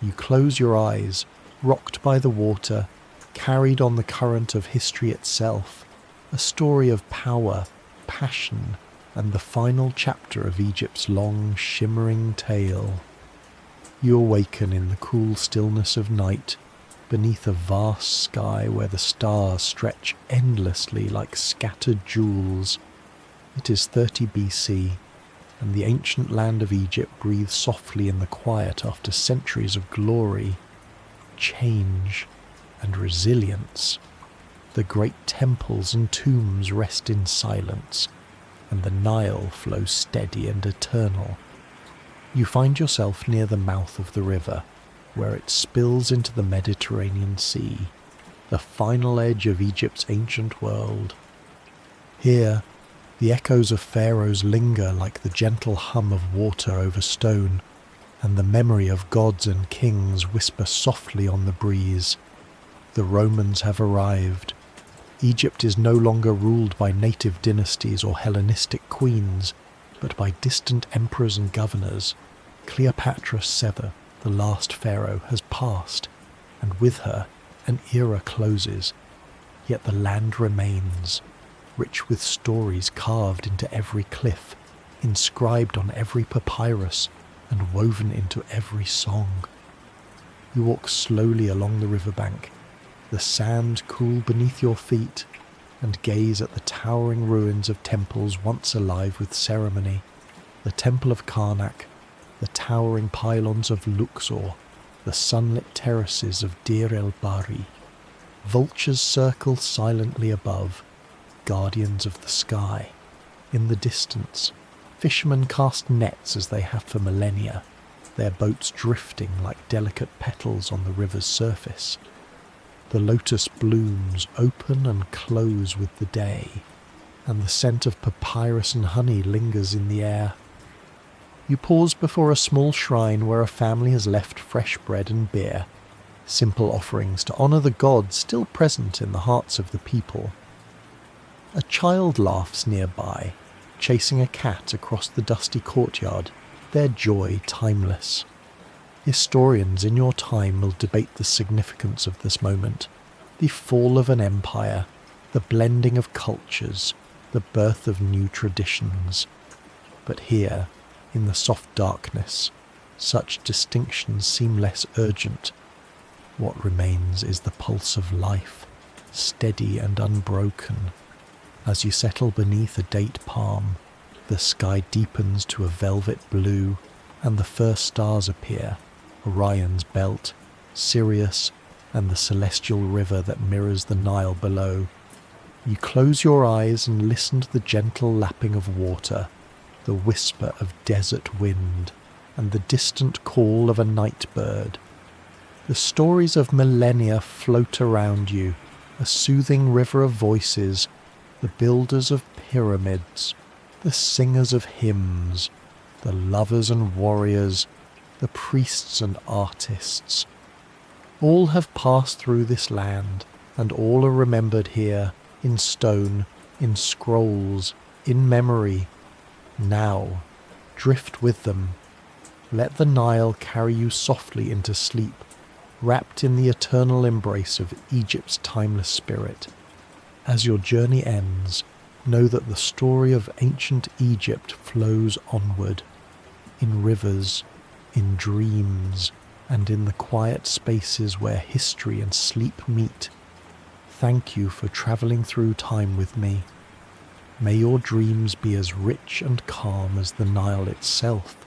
You close your eyes, rocked by the water, carried on the current of history itself, a story of power, passion, and the final chapter of Egypt's long, shimmering tale. You awaken in the cool stillness of night, beneath a vast sky where the stars stretch endlessly like scattered jewels. It is 30 BC, and the ancient land of Egypt breathes softly in the quiet after centuries of glory, change, and resilience. The great temples and tombs rest in silence, and the Nile flows steady and eternal. You find yourself near the mouth of the river, where it spills into the Mediterranean Sea, the final edge of Egypt's ancient world. Here, the echoes of pharaohs linger like the gentle hum of water over stone, and the memory of gods and kings whisper softly on the breeze. The Romans have arrived. Egypt is no longer ruled by native dynasties or Hellenistic queens, but by distant emperors and governors. Cleopatra Sever, the last pharaoh, has passed, and with her an era closes. Yet the land remains, rich with stories carved into every cliff, inscribed on every papyrus, and woven into every song. You walk slowly along the riverbank, the sand cool beneath your feet, and gaze at the towering ruins of temples once alive with ceremony. The temple of Karnak, the towering pylons of Luxor, the sunlit terraces of Deir el-Bahri. Vultures circle silently above, guardians of the sky. In the distance, fishermen cast nets as they have for millennia, their boats drifting like delicate petals on the river's surface. The lotus blooms open and close with the day, and the scent of papyrus and honey lingers in the air. You pause before a small shrine where a family has left fresh bread and beer, simple offerings to honour the gods still present in the hearts of the people. A child laughs nearby, chasing a cat across the dusty courtyard, their joy timeless. Historians in your time will debate the significance of this moment, the fall of an empire, the blending of cultures, the birth of new traditions. But here, in the soft darkness, such distinctions seem less urgent. What remains is the pulse of life, steady and unbroken. As you settle beneath a date palm, the sky deepens to a velvet blue, and the first stars appear, Orion's belt, Sirius, and the celestial river that mirrors the Nile below. You close your eyes and listen to the gentle lapping of water, the whisper of desert wind, and the distant call of a night bird. The stories of millennia float around you, a soothing river of voices, the builders of pyramids, the singers of hymns, the lovers and warriors, the priests and artists. All have passed through this land, and all are remembered here, in stone, in scrolls, in memory. Now, drift with them. Let the Nile carry you softly into sleep, wrapped in the eternal embrace of Egypt's timeless spirit. As your journey ends, know that the story of ancient Egypt flows onward, in rivers, in dreams, and in the quiet spaces where history and sleep meet. thank you for travelling through time with me. May your dreams be as rich and calm as the Nile itself,